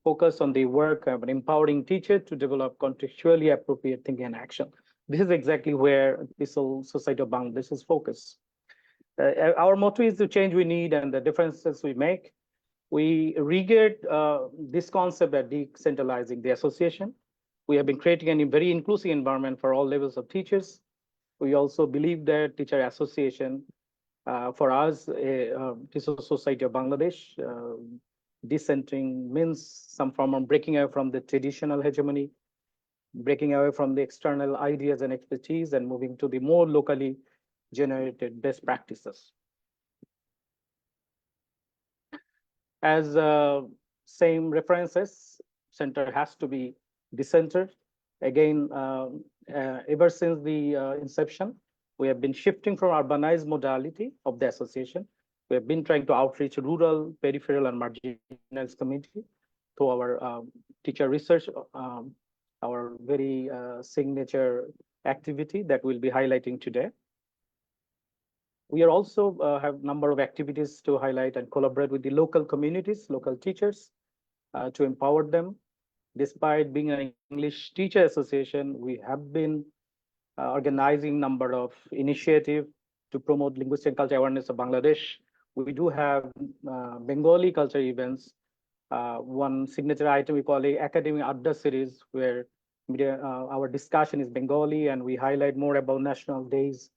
focus on the work of empowering teachers to develop contextually appropriate thinking and action. This is exactly where TESOL Society of Bangladesh is focused. Our motto is the change we need and the differences we make. We regard this concept at decentralizing the association. We have been creating a very inclusive environment for all levels of teachers. We also believe that teacher association, for us, Teacher Society of Bangladesh, decentering means some form of breaking away from the traditional hegemony, breaking away from the external ideas and expertise, and moving to the more locally generated best practices. As same references, center has to be decentered. Again, ever since the inception, we have been shifting from urbanized modality of the association. We have been trying to outreach rural, peripheral, and marginalized community to our teacher research, our very signature activity that we'll be highlighting today. We are also have number of activities to highlight and collaborate with the local communities, local teachers, to empower them. Despite being an English teacher association, we have been organizing number of initiatives to promote linguistic and cultural awareness of Bangladesh. We do have Bengali culture events. One signature item we call a academic Adda series, where our discussion is Bengali and we highlight more about national days.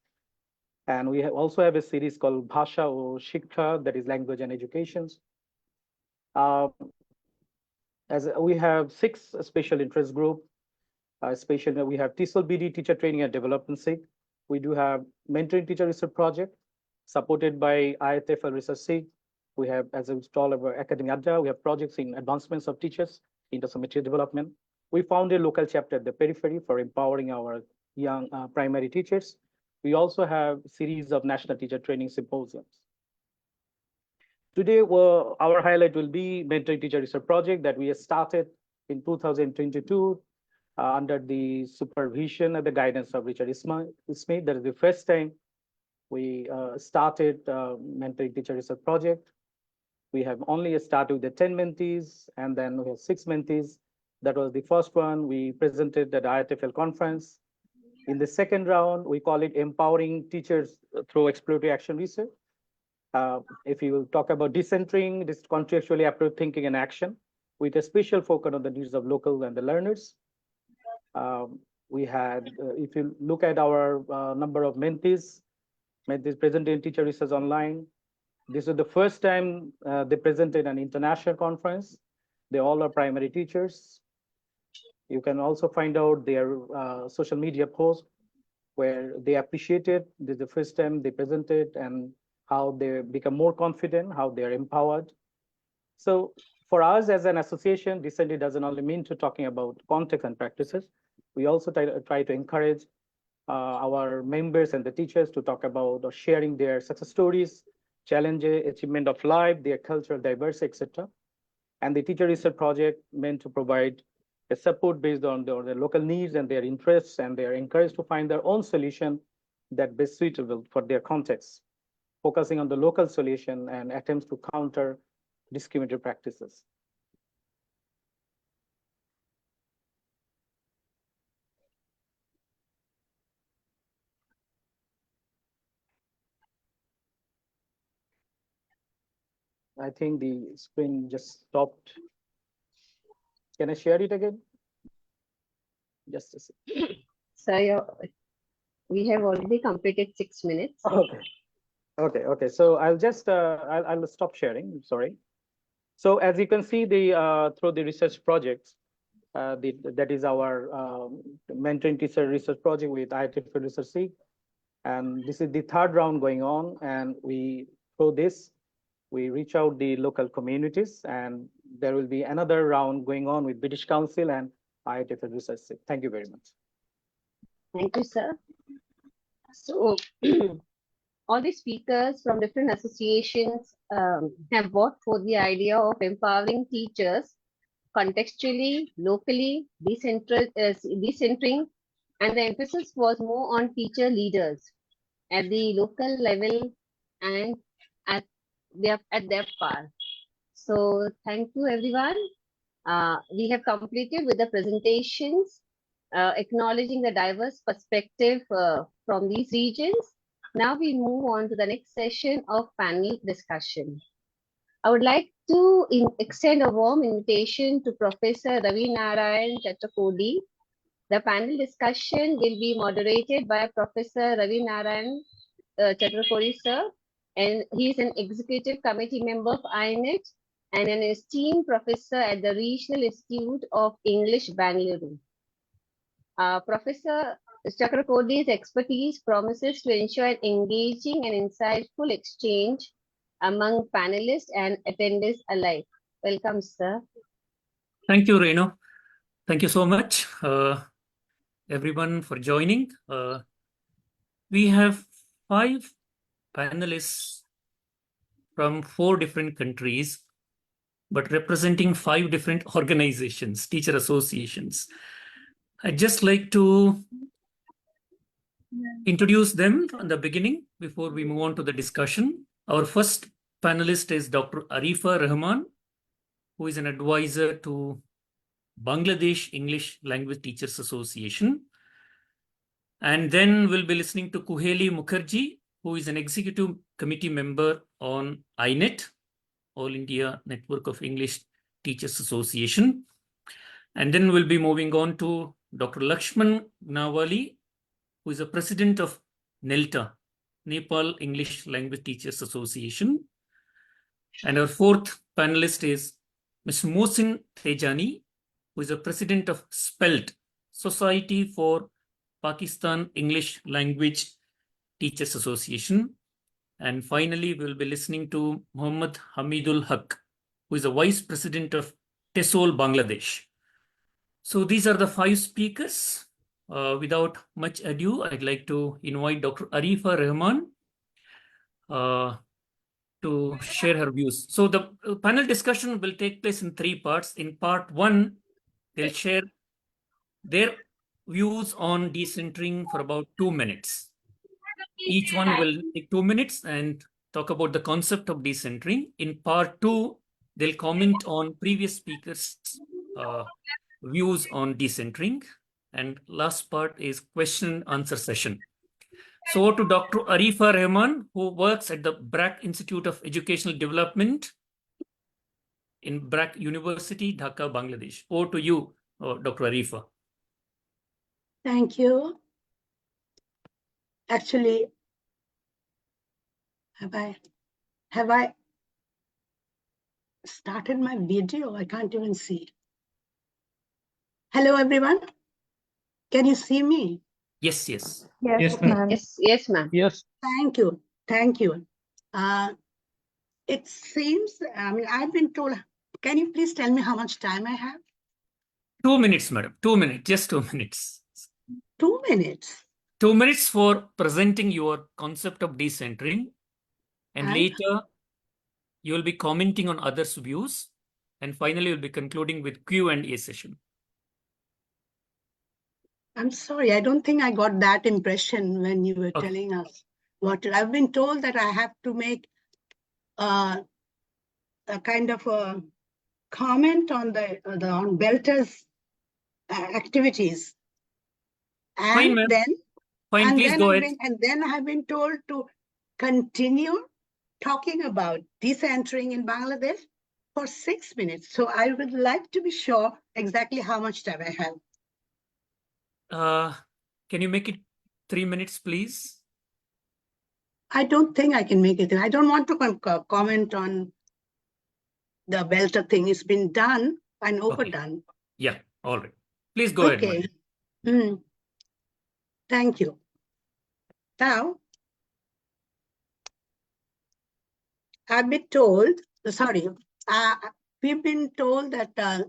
And we also have a series called Bhasha or Shiksha, that is language and education. As we have 6 special interest group, especially we have TESOL BD Teacher Training and Development SIG. We do have Mentoring Teacher Research Project supported by IATFL Research SIG. We have, as a stall of our Academy Adda, we have projects in advancements of teachers in terms of material development. We found a local chapter at the periphery for empowering our young primary teachers. We also have a series of national teacher training symposiums. Today, our highlight will be Mentoring Teacher Research Project that we started in 2022 under the supervision and the guidance of Richard Smith. That is the first time we started Mentoring Teacher Research Project. We have only started with the 10 mentees, and then we have 6 mentees. That was the first one we presented at the IATFL conference. In the second round, we call it Empowering Teachers Through Exploratory Action Research. If you will talk about decentering, this contextually approach thinking and action with a special focus on the needs of local and the learners. We had, if you look at our number of mentees presented in Teacher Research Online, this is the first time they presented an international conference. They all are primary teachers. You can also find out their social media posts where they appreciated this is the first time they presented and how they become more confident, how they are empowered. So for us as an association, Decentring doesn't only mean to talking about context and practices. We also try to encourage our members and the teachers to talk about or sharing their success stories, challenges, achievement of life, their cultural diversity, etc. And the Teacher Research Project meant to provide a support based on their local needs and their interests, and they are encouraged to find their own solution that best suitable for their context, focusing on the local solution and attempts to counter discriminatory practices. I think the screen just stopped. Can I share it again? Just a second. So we have already completed 6 minutes. Okay. So I'll just I'll stop sharing. Sorry. So as you can see, the through the research projects, that is our mentoring teacher research project with IATFL Research SIG, and this is the 3rd round going on. And through this, we reach out the local communities, and there will be another round going on with British Council and IATFL Research SIG. Thank you very much. Thank you, sir. So all the speakers from different associations have brought forth the idea of empowering teachers contextually, locally, decentering, and the emphasis was more on teacher leaders at the local level and at their part. So thank you, everyone. We have completed with the presentations, acknowledging the diverse perspective from these regions. Now we move on to the next session of panel discussion. I would like to extend a warm invitation to Professor Ravi Narayan Chattakodi. The panel discussion will be moderated by Professor Ravi Narayan Chattakodi, sir, and he is an executive committee member of AINET and an esteemed professor at the Regional Institute of English, Bangalore. Professor Chattakodi's expertise promises to ensure an engaging and insightful exchange among panelists and attendees alike. Welcome, sir. Thank you, Renu. Thank you so much, everyone, for joining. We have 5 panelists from 4 different countries, but representing 5 different organizations, teacher associations. I'd just like to introduce them from the beginning before we move on to the discussion. Our first panelist is Dr. Arifa Rahman, who is an advisor to Bangladesh English Language Teachers Association. And then we'll be listening to Kuheli Mukherjee, who is an executive committee member on AINET, All India Network of English Teachers Association. And then we'll be moving on to Dr. Lakshman Gnawali, who is the president of NELTA, Nepal English Language Teachers Association. And our fourth panelist is Ms. Mohsin Tejani, who is the president of SPELT, Society for Pakistan English Language Teachers Association. And finally, we'll be listening to Muhammad Hamidul Haq, who is the vice president of TESOL, Bangladesh. So these are the 5 speakers. Without much ado, I'd like to invite Dr. Arifa Rahman to share her views. So the panel discussion will take place in 3 parts. In part 1, they'll share their views on decentring for about 2 minutes. Each one will take 2 minutes and talk about the concept of decentring. In part 2, they'll comment on previous speakers' views on decentring. And last part is question and answer session. So to Dr. Arifa Rahman, who works at the BRAC Institute of Educational Development in BRAC University, Dhaka, Bangladesh. Over to you, Dr. Arifa. Thank you. Actually, have I started my video? I can't even see. Hello, everyone. Can you see me? Yes, yes. Yes, ma'am. Yes, ma'am. Yes. Thank you. Thank you. It seems, I mean, I've been told, can you please tell me how much time I have? 2 minutes, madam. 2 minutes, just 2 minutes. 2 minutes. 2 minutes for presenting your concept of decentring. And later, you will be commenting on others' views. And finally, you'll be concluding with Q&A session. I'm sorry, I don't think I got that impression when you were telling us what I've been told that I have to make a kind of a comment on on Belter's activities, and Fine, then please go ahead. And then I have been told to continue talking about decentering in Bangladesh for 6 minutes. So I would like to be sure exactly how much time I have. Can you make it 3 minutes, please? I don't think I can make it. I don't want to comment on the Belter thing. It's been done and overdone. Okay. Yeah, all right. Please go ahead. Okay. Thank you. Now, I've been told, we've been told that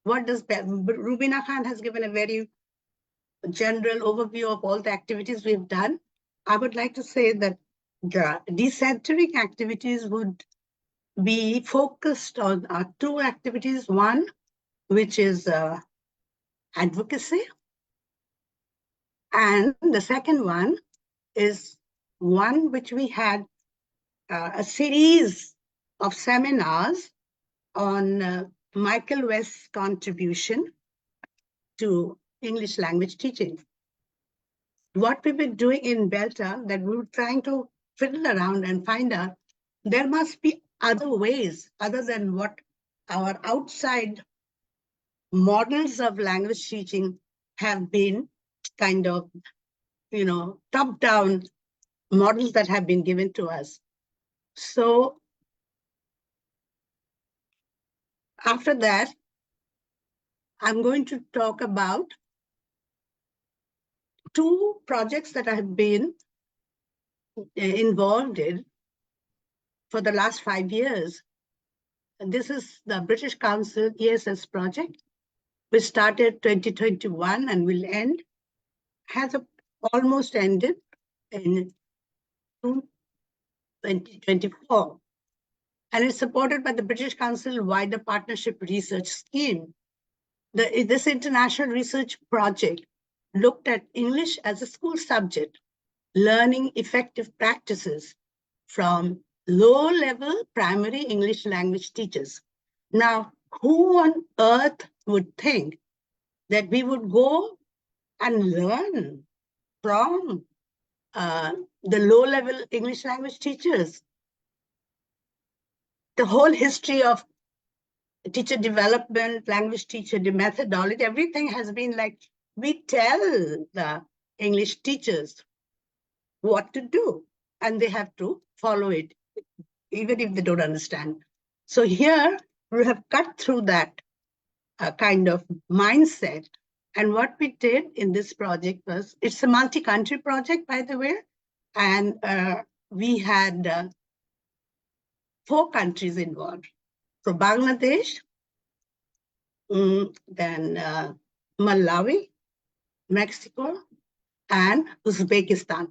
Rubina Khan has given a very general overview of all the activities we've done. I would like to say that the decentering activities would be focused on 2 activities. One, which is advocacy. And the second one is one which we had a series of seminars on Michael West's contribution to English language teaching. What we've been doing in Belter, that we were trying to fiddle around and find out, there must be other ways other than what our outside models of language teaching have been kind of, top-down models that have been given to us. So after that, I'm going to talk about two projects that I have been involved in for the last 5 years. And this is the British Council ESS project, which started 2021 and will end, almost ended in 2024. And it's supported by the British Council Wider Partnership Research Scheme. This international research project looked at English as a school subject, learning effective practices from low-level primary English language teachers. Now, who on earth would think that we would go and learn from the low-level English language teachers? The whole history of teacher development, language teacher, the methodology, everything has been like, we tell the English teachers what to do, and they have to follow it, even if they don't understand. So here, we have cut through that kind of mindset. And what we did in this project was, it's a multi-country project, by the way, and we had 4 countries involved. So Bangladesh, then Malawi, Mexico, and Uzbekistan.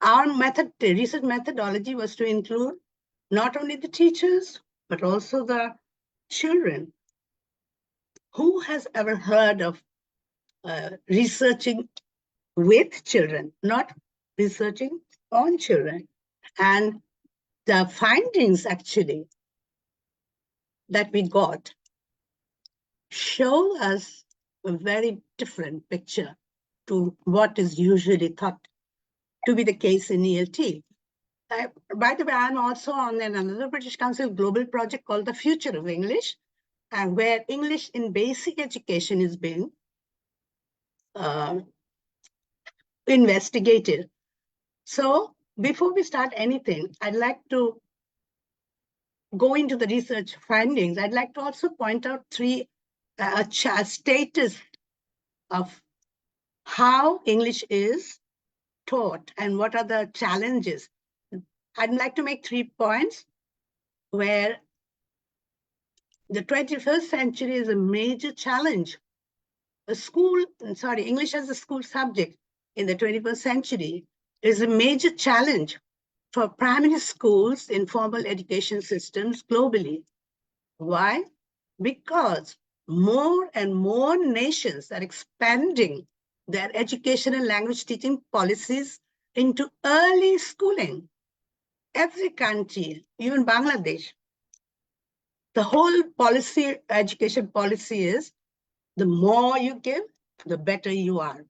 Our research methodology was to include not only the teachers, but also the children. Who has ever heard of researching with children, not researching on children? And the findings actually that we got show us a very different picture to what is usually thought to be the case in ELT. By the way, I'm also on another British Council global project called The Future of English, and where English in basic education is being investigated. So before we start anything, I'd like to go into the research findings. I'd like to also point out 3 status of how English is taught and what are the challenges. I'd like to make 3 points where the 21st century is a major challenge. English as a school subject in the 21st century is a major challenge for primary schools in formal education systems globally. Why? Because more and more nations are expanding their education and language teaching policies into early schooling. Every country, even Bangladesh, the whole policy, education policy is, the more you give, the better you are.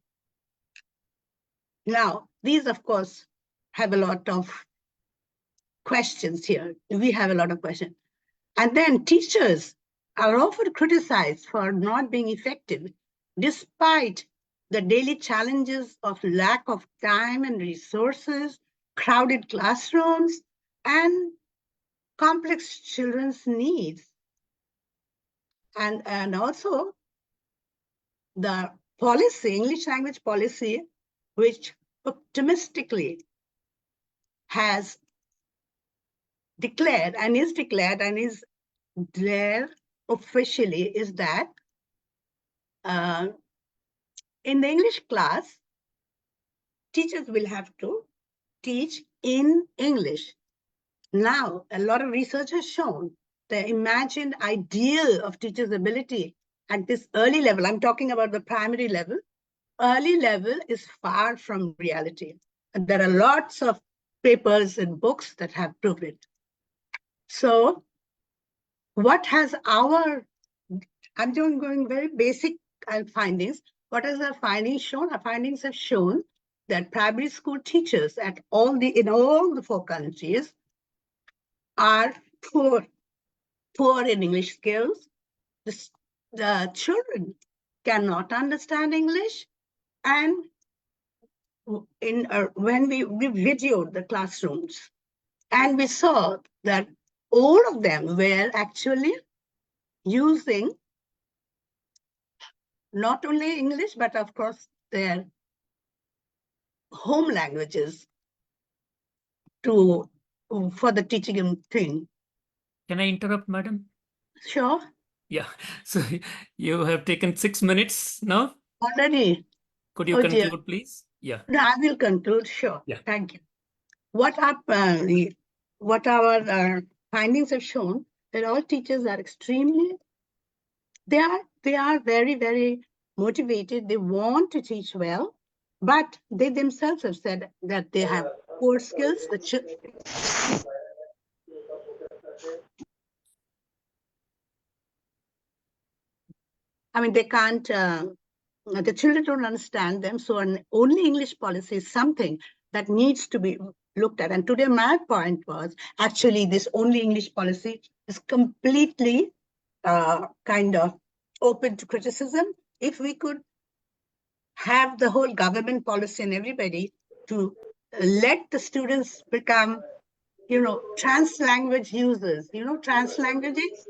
Now, these, of course, have a lot of questions here. We have a lot of questions. And then teachers are often criticized for not being effective, despite the daily challenges of lack of time and resources, crowded classrooms, and complex children's needs. And also the policy, English language policy, which optimistically has declared and is there officially, is that in the English class, teachers will have to teach in English. Now, a lot of research has shown the imagined ideal of teachers' ability at this early level, I'm talking about the primary level, early level is far from reality. And there are lots of papers and books that have proved it. So what has I'm going very basic findings. What has our findings shown? Our findings have shown that primary school teachers in all the 4 countries are poor in English skills. The children cannot understand English, and when we videoed the classrooms, and we saw that all of them were actually using not only English, but of course their home languages for the teaching thing. Can I interrupt, madam? Sure. Yeah. So you have taken 6 minutes now. Already. Could you Oh, dear. conclude, please? Yeah. No, I will conclude. Sure. Yeah. Thank you. What our findings have shown, that all teachers are extremely, they are very, very motivated. They want to teach well, but they themselves have said that they have poor skills. I mean, they can't, the children don't understand them. So an only English policy is something that needs to be looked at. And today my point was actually this only English policy is completely kind of open to criticism. If we could have the whole government policy and everybody to let the students become, trans language users, trans languages,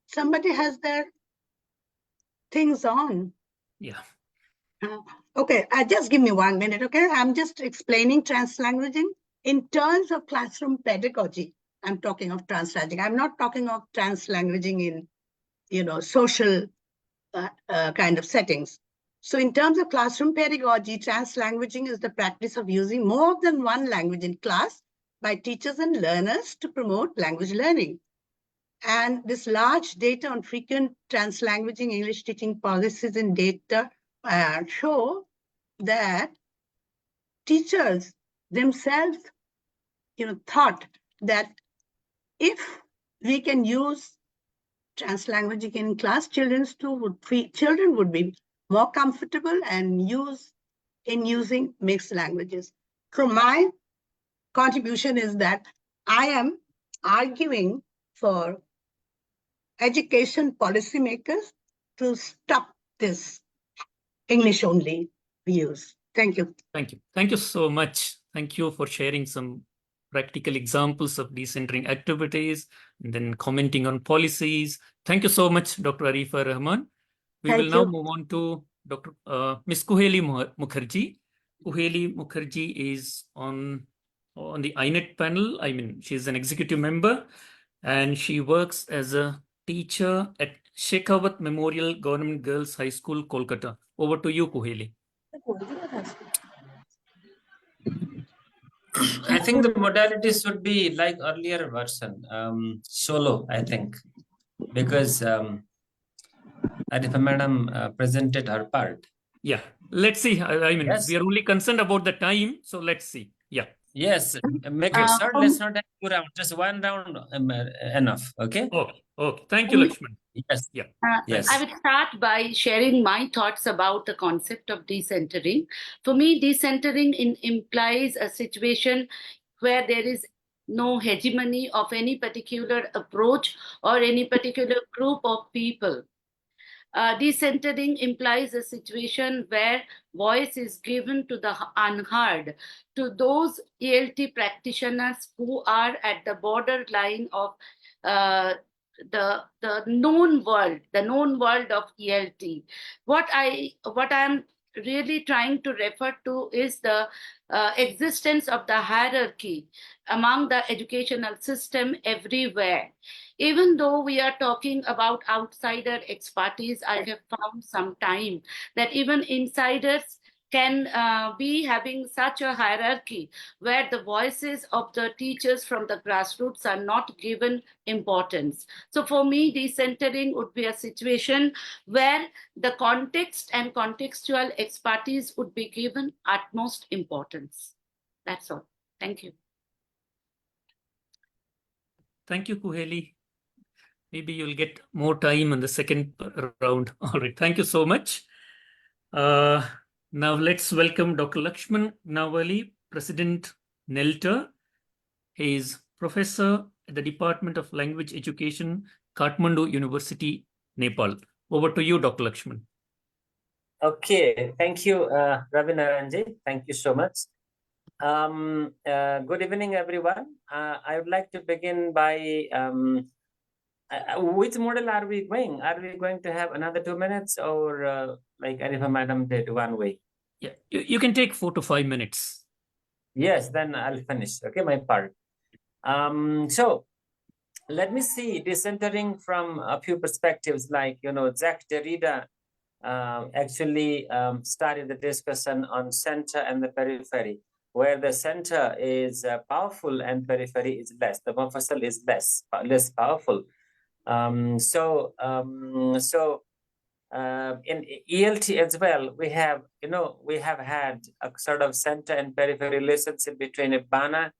somebody has their things on. Yeah. Okay, just give me 1 minute, okay? I'm just explaining translanguaging in terms of classroom pedagogy. I'm talking of translanguaging. I'm not talking of translanguaging in, social kind of settings. So in terms of classroom pedagogy, translanguaging is the practice of using more than one language in class by teachers and learners to promote language learning. And this large data on frequent translanguaging English teaching policies and data show that teachers themselves, thought that if we can use translanguaging in class, children would be more comfortable and using mixed languages. So my contribution is that I am arguing for education policymakers to stop this English only views. Thank you. Thank you. Thank you so much. Thank you for sharing some practical examples of decentering activities and then commenting on policies. Thank you so much, Dr. Arifa Rahman. We will now move on to Dr. Ms. Kuheli Mukherjee. Kuheli Mukherjee is on the AINET panel. I mean, she's an executive member and she works as a teacher at Shekhawat Memorial Government Girls High School, Kolkata. Over to you, Kuheli. I think the modalities would be like earlier version, solo, I think, because Arifa madam presented her part. Yeah, let's see. I mean, Yes. we are only concerned about the time, so let's see. Yeah. Yes, make it short. Let's not have 2 rounds, just 1 round enough. Okay. Okay. Okay. Thank you, Lakshman. Yes. Yeah. Yes. I would start by sharing my thoughts about the concept of decentering. For me, decentering implies a situation where there is no hegemony of any particular approach or any particular group of people. Decentering implies a situation where voice is given to the unheard, to those ELT practitioners who are at the borderline of the known world of ELT. What I'm really trying to refer to is the existence of the hierarchy among the educational system everywhere. Even though we are talking about outsider expertise, I have found some time that even insiders can be having such a hierarchy where the voices of the teachers from the grassroots are not given importance. So for me, decentering would be a situation where the context and contextual expertise would be given utmost importance. That's all. Thank you. Thank you, Kuheli. Maybe you'll get more time in the second round. All right. Thank you so much. Now let's welcome Dr. Lakshman Nawali, President NELTA. He is Professor at the Department of Language Education, Kathmandu University, Nepal. Over to you, Dr. Lakshman. Okay, thank you, Ravi Naranji. Thank you so much. Good evening, everyone. I would like to begin by which model are we going? Are we going to have another 2 minutes, or like Arifa Madam did, one way? Yeah, you can take 4 to 5 minutes. Yes, then I'll finish. Okay, my part. So let me see decentering from a few perspectives. Like, Jacques Derrida actually started the discussion on center and the periphery, where the center is powerful and periphery is less. The mafasal is less powerful. In ELT as well, we have had a sort of center and periphery relationship between Bana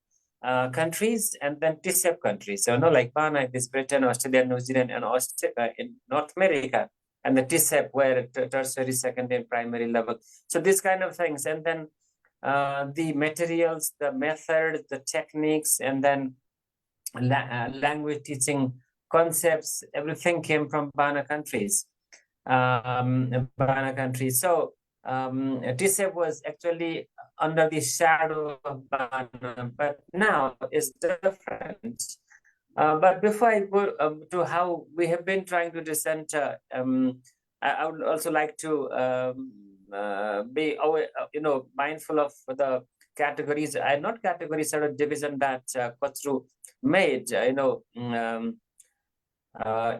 countries and then TCEP countries. So, like Bana is Britain, Australia, New Zealand, and Australia in North America, and the TCEP were tertiary, secondary, and primary level. So these kind of things, and then the materials, the methods, the techniques, and then language teaching concepts, everything came from Bana countries. So TCEP was actually under the shadow of Bana, but now it's different. But before I go to how we have been trying to decenter, I would also like to be mindful of the categories, not categories, sort of division that Kotru made,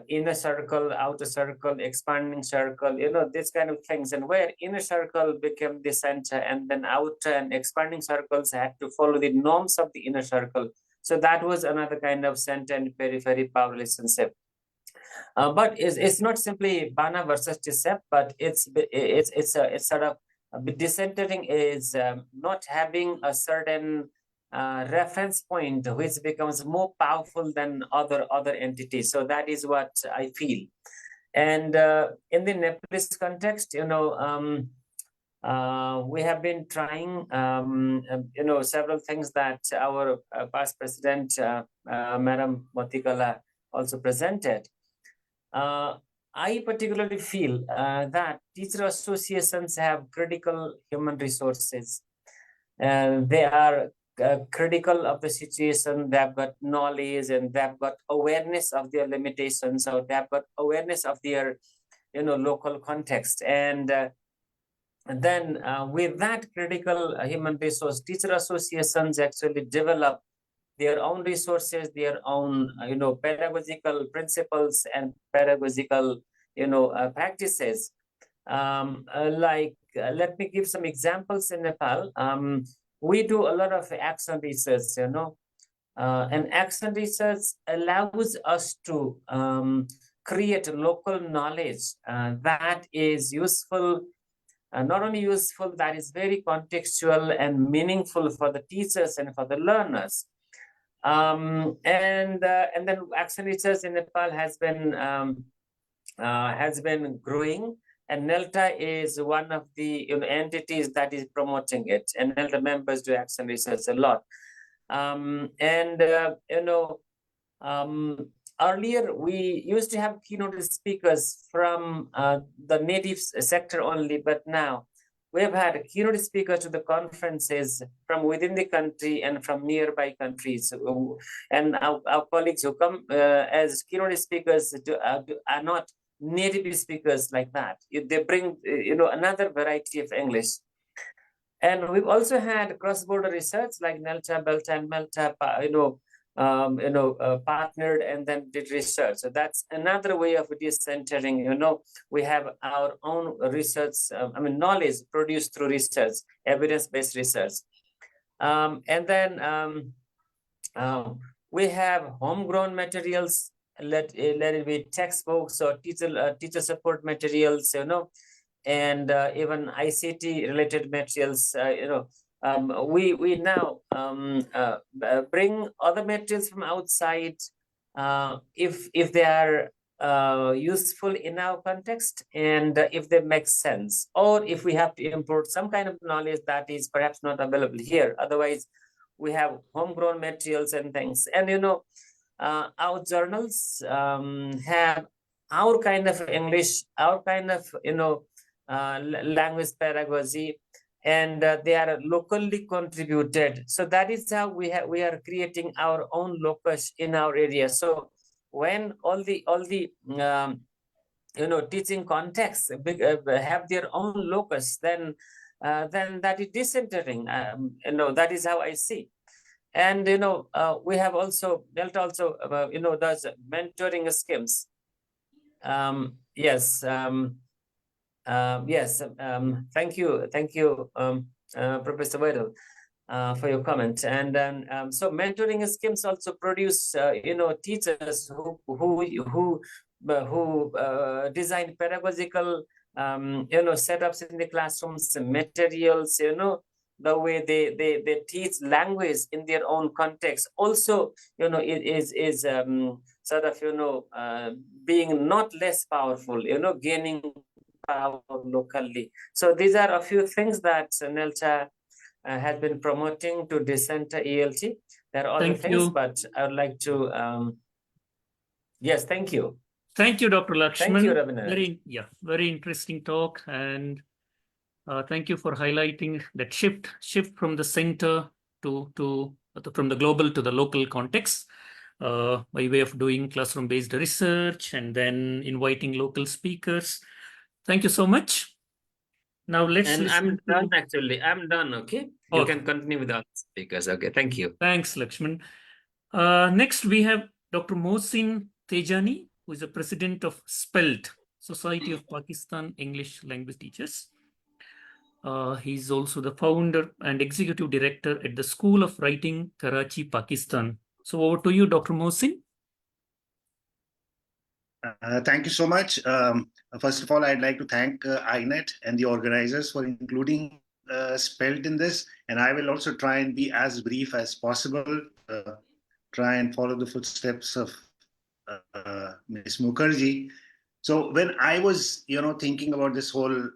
inner circle, outer circle, expanding circle, these kind of things, and where inner circle became the center, and then outer and expanding circles had to follow the norms of the inner circle. So that was another kind of center and periphery power relationship. But it's not simply Bana versus TCEP, but it's sort of decentering is not having a certain reference point which becomes more powerful than other entities. So that is what I feel. And in the Nepalese context, we have been trying, several things that our past president, Madam Motikala, also presented. I particularly feel that teacher associations have critical human resources. They are critical of the situation. They have got knowledge, and they have got awareness of their limitations, or they have got awareness of their local context. And then with that critical human resource, teacher associations actually develop their own resources, their own pedagogical principles and pedagogical practices. Let me give some examples. In Nepal, we do a lot of action research, and action research allows us to create local knowledge that is useful, not only useful, that is very contextual and meaningful for the teachers and for the learners. And then action research in Nepal has been growing, and NELTA is one of the entities that is promoting it, and NELTA members do action research a lot. Earlier we used to have keynote speakers from the native sector only, but now we have had keynote speakers to the conferences from within the country and from nearby countries. And our colleagues who come as keynote speakers are not native speakers like that. They bring another variety of English. And we've also had cross-border research like NELTA, BELTA, and MELTA, partnered and then did research. So that's another way of decentering. We have our own research, knowledge produced through research, evidence-based research. And then we have homegrown materials, let it be textbooks or teacher support materials, and even ICT related materials, we now bring other materials from outside if they are useful in our context, and if they make sense, or if we have to import some kind of knowledge that is perhaps not available here. Otherwise, we have homegrown materials and things. And, our journals have our kind of English, our kind of, language pedagogy, and they are locally contributed. So that is how we are creating our own locus in our area. So when all the teaching contexts have their own locus, then that is decentering. That is how I see. And we have also built those mentoring schemes. Yes. Yes. Thank you, Professor Weddle, for your comment. And then so mentoring schemes also produce teachers who design pedagogical setups in the classrooms, materials, the way they teach language in their own context. Also, it is sort of being not less powerful, gaining power locally. So these are a few things that NELTA has been promoting to Decenter ELT. There are other things, but I would like to yes, thank you. Thank you, Dr. Lakshman. Thank you, Rabindranath. Very interesting talk, and thank you for highlighting that shift from the center from the global to the local context by way of doing classroom-based research and then inviting local speakers. Thank you so much. Now let's. And I'm done. Actually, I'm done. Okay, you can continue with the other speakers. Okay, thank you. Thanks, Lakshman. Next, we have Dr. Mohsin Tejani, who is the president of SPELT, Society of Pakistan English Language Teachers. He's also the founder and executive director at the School of Writing, Karachi, Pakistan. So over to you, Dr. Mohsin. Thank you so much. First of all, I'd like to thank AINET and the organizers for including SPELT in this. And I will also try and be as brief as possible, try and follow the footsteps of Ms. Mukherjee. So when I was, thinking about this whole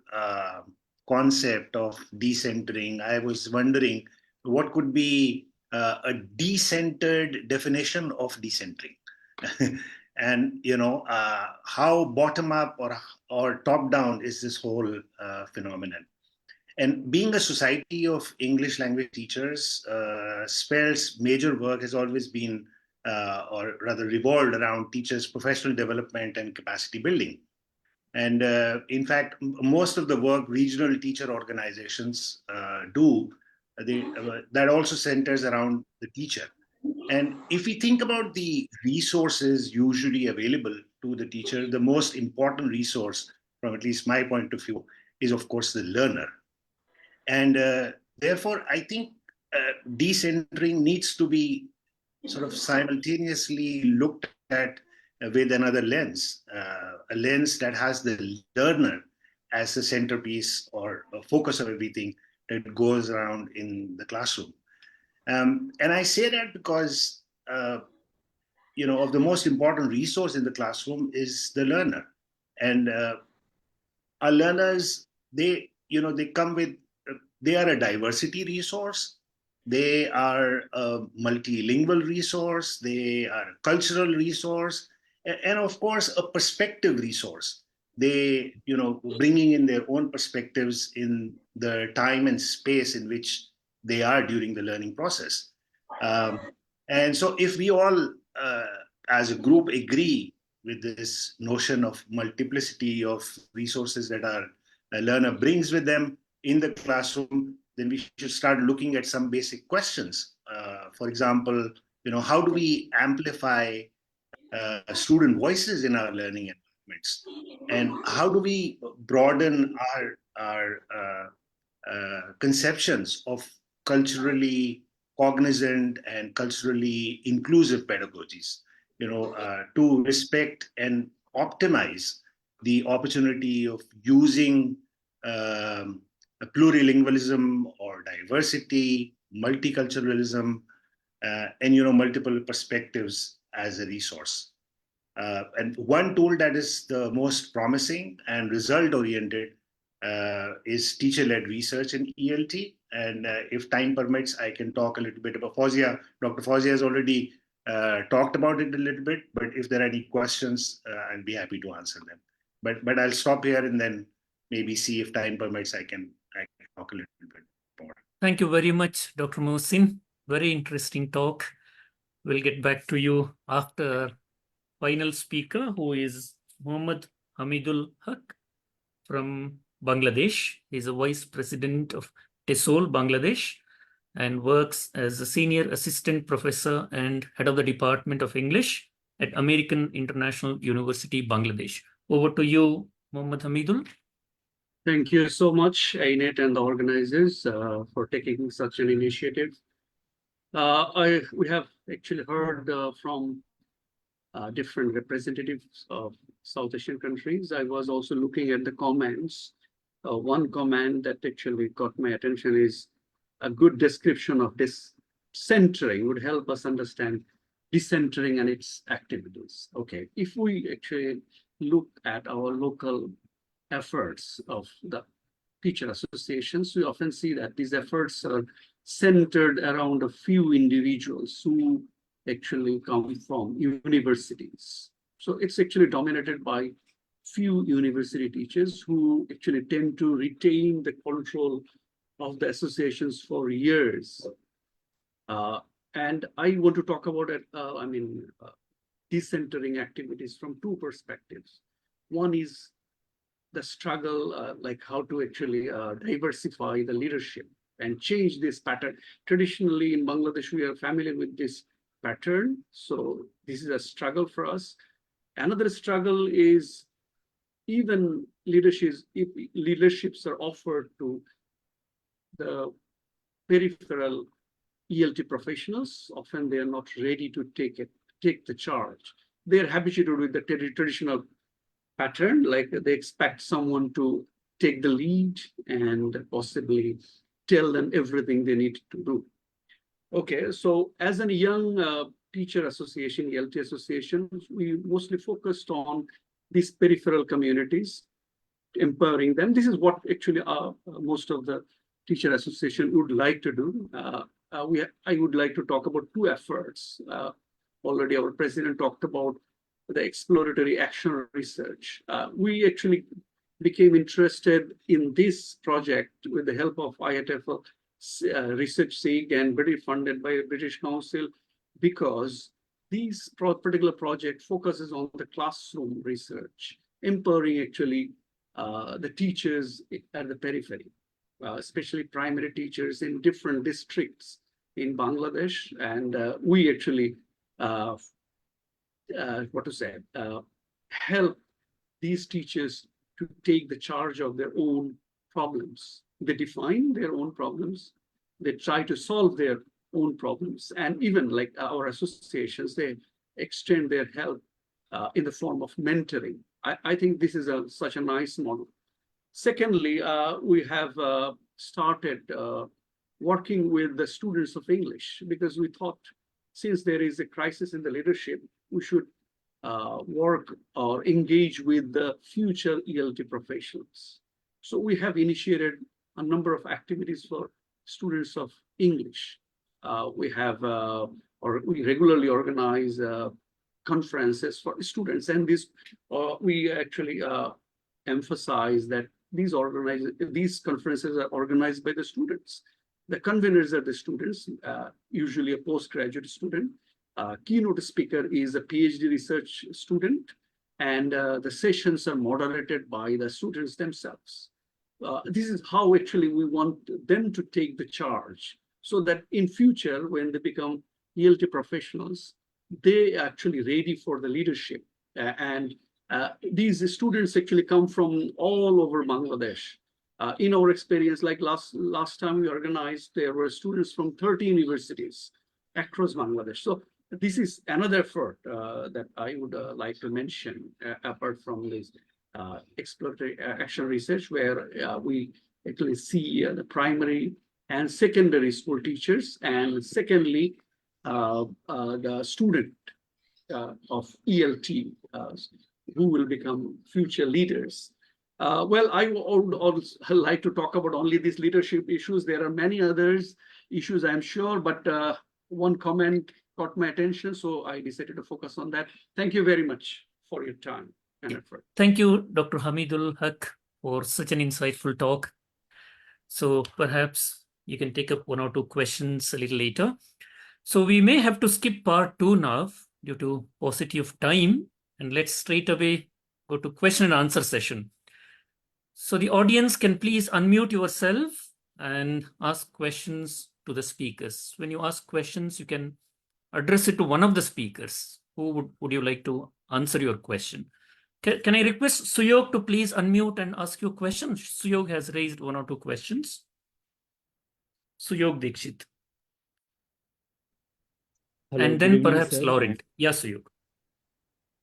concept of decentering, I was wondering what could be a decentered definition of decentering. And how bottom up or top down is this whole phenomenon. And being a society of English language teachers, SPELT's major work has always been or rather revolved around teachers' professional development and capacity building. And in fact, most of the work regional teacher organizations do, that also centers around the teacher. And if we think about the resources usually available to the teacher, the most important resource, from at least my point of view, is of course the learner. And therefore, I think decentering needs to be sort of simultaneously looked at with another lens, a lens that has the learner as the centerpiece or a focus of everything that goes around in the classroom. And I say that because, of the most important resource in the classroom is the learner. And our learners, they come with, they are a diversity resource. They are a multilingual resource. They are a cultural resource. And of course, a perspective resource. They, bringing in their own perspectives in the time and space in which they are during the learning process. And so if we all, as a group, agree with this notion of multiplicity of resources that a learner brings with them in the classroom, then we should start looking at some basic questions. For example, how do we amplify student voices in our learning environments? And how do we broaden our conceptions of culturally cognizant and culturally inclusive pedagogies, to respect and optimize the opportunity of using plurilingualism or diversity, multiculturalism, and multiple perspectives as a resource. And one tool that is the most promising and result-oriented is teacher-led research in ELT. And if time permits, I can talk a little bit about Fawzia. Dr. Fawzia has already talked about it a little bit, but if there are any questions, I'll be happy to answer them. But I'll stop here and then maybe see if time permits, I can talk a little bit more. Thank you very much, Dr. Mohsin. Very interesting talk. We'll get back to you after final speaker, who is Muhammad Hamidul Haq from Bangladesh. He's a Vice President of TESOL, Bangladesh, and works as a Senior Assistant Professor and Head of the Department of English at American International University, Bangladesh. Over to you, Muhammad Hamidul. Thank you so much, AINET and the organizers, for taking such an initiative. We have actually heard from different representatives of South Asian countries. I was also looking at the comments. One comment that actually caught my attention is a good description of decentering would help us understand decentering and its activities. Okay, if we actually look at our local efforts of the teacher associations, we often see that these efforts are centered around a few individuals who actually come from universities. So it's actually dominated by few university teachers who actually tend to retain the control of the associations for years. And I want to talk about it, decentering activities from two perspectives. One is the struggle, like how to actually diversify the leadership and change this pattern. Traditionally in Bangladesh, we are familiar with this pattern. So this is a struggle for us. Another struggle is even leaderships are offered to the peripheral ELT professionals. Often they are not ready to take the charge. They're habituated with the traditional pattern, like they expect someone to take the lead and possibly tell them everything they need to do. Okay, so as a young teacher association, ELT association, we mostly focused on these peripheral communities, empowering them. This is what actually most of the teacher association would like to do. I would like to talk about two efforts. Already our president talked about the exploratory action research. We actually became interested in this project with the help of IATF Research SIG and British funded by British Council, because this particular project focuses on the classroom research, empowering actually the teachers at the periphery, especially primary teachers in different districts in Bangladesh. And we actually, help these teachers to take the charge of their own problems. They define their own problems. They try to solve their own problems. And even like our associations, they extend their help in the form of mentoring. I think this is such a nice model. Secondly, we have started working with the students of English, because we thought since there is a crisis in the leadership, we should work or engage with the future ELT professionals. So we have initiated a number of activities for students of English. We regularly organize conferences for students, and this we actually emphasize that these conferences are organized by the students. The conveners are the students, usually a postgraduate student. Keynote speaker is a PhD research student, and the sessions are moderated by the students themselves. This is how actually we want them to take the charge, so that in future, when they become ELT professionals, they are actually ready for the leadership. These students actually come from all over Bangladesh. In our experience, like last time we organized, there were students from 30 universities across Bangladesh. So this is another effort that I would like to mention, apart from this exploratory action research, where we actually see the primary and secondary school teachers, and secondly, the student of ELT who will become future leaders. Well, I would also like to talk about only these leadership issues. There are many others issues, I'm sure, but one comment caught my attention, so I decided to focus on that. Thank you very much for your time and effort. Thank you, Dr. Hamidul Haq, for such an insightful talk. So perhaps you can take up 1 or 2 questions a little later. So we may have to skip part 2 now due to paucity of time, and let's straight away go to question and answer session. So the audience can please unmute yourself and ask questions to the speakers. When you ask questions, you can address it to one of the speakers. Who would you like to answer your question? Can I request Suyog to please unmute and ask your question? Suyog has raised 1 or 2 questions. Suyog Dikshit. Hello, And good then evening, perhaps sir. Laurent. Yes, Suyog.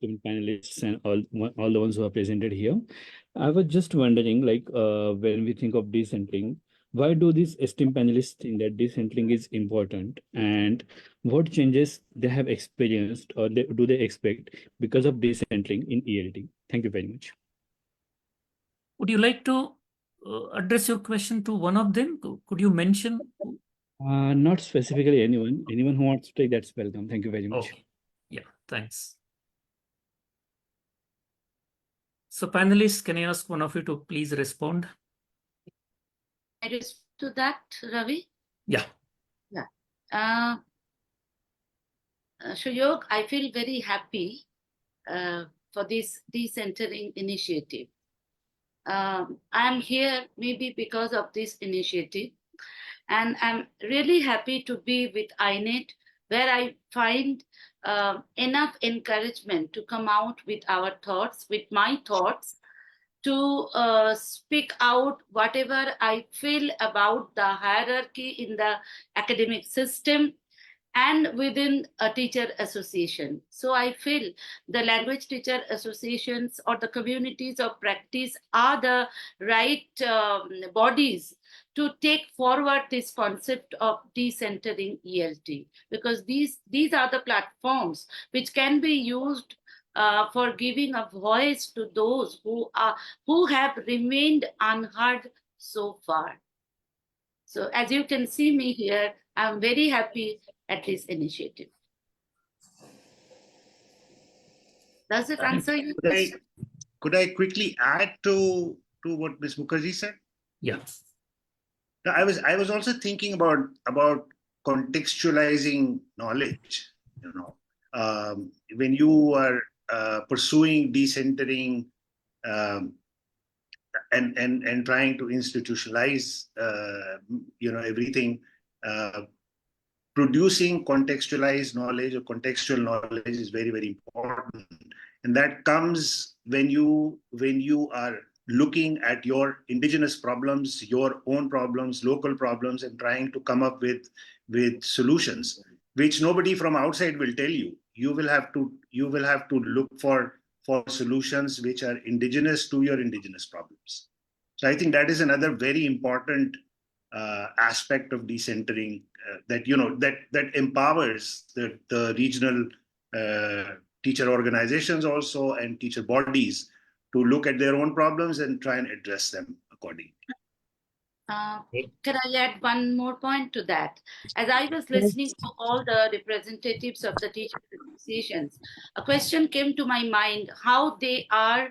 Panelists and all the ones who are presented here. I was just wondering, like, when we think of decentering, why do these esteemed panelists think that decentering is important, and what changes they have experienced or do they expect because of decentering in ELT? Thank you very much. Would you like to address your question to one of them? Could you mention? Not specifically anyone. Anyone who wants to take, that's welcome. Thank you very much. Okay. Yeah, thanks. So panelists, can I ask one of you to please respond? I respond to that, Ravi? Yeah. Yeah. Shuyog, I feel very happy for this decentering initiative. I'm here maybe because of this initiative, and I'm really happy to be with AINET, where I find enough encouragement to come out with our thoughts, with my thoughts, to speak out whatever I feel about the hierarchy in the academic system and within a teacher association. So I feel the language teacher associations or the communities of practice are the right bodies to take forward this concept of decentering ELT, because these are the platforms which can be used for giving a voice to those who have remained unheard so far. So as you can see me here, I'm very happy at this initiative. Does it answer your question? Could I quickly add to what Ms. Mukherjee said? Yeah. No, I was also thinking about contextualizing knowledge. You know, when you are pursuing decentering and trying to institutionalize, everything. Producing contextualized knowledge or contextual knowledge is very, very important, and that comes when you are looking at your indigenous problems, your own problems, local problems, and trying to come up with solutions, which nobody from outside will tell you. You will have to look for solutions which are indigenous to your indigenous problems. So I think that is another very important aspect of decentering, that empowers the regional teacher organizations also and teacher bodies to look at their own problems and try and address them accordingly. Can I add one more point to that? As I was listening to all the representatives of the teacher associations, a question came to my mind: how they are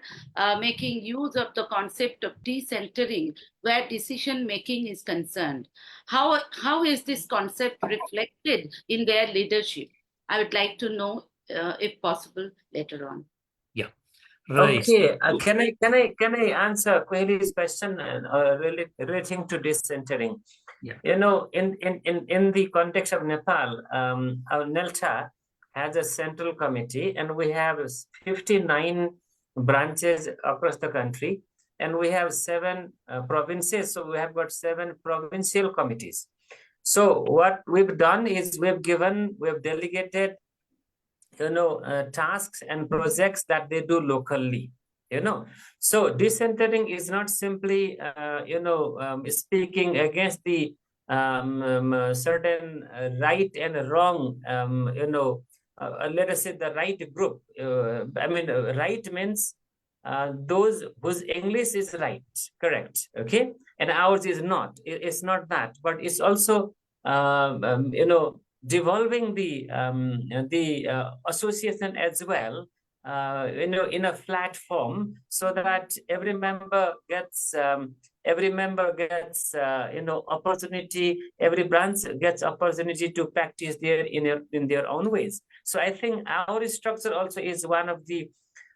making use of the concept of decentering where decision making is concerned. How is this concept reflected in their leadership? I would like to know, if possible, later on. Yeah. Right. Okay, can I answer Query's question relating to decentering? Yeah. You know, in the context of Nepal, our NELTA has a central committee, and we have 59 branches across the country, and we have 7 provinces. So we have got 7 provincial committees. So what we've done is we've delegated tasks and projects that they do locally, So decentering is not simply, speaking against the certain right and wrong, let us say the right group. Right means those whose English is right, correct, okay, and ours is not. It's not that, but it's also devolving the association as well, in a flat form, so that every member gets opportunity. Every branch gets opportunity to practice in their own ways. So I think our structure also is one of the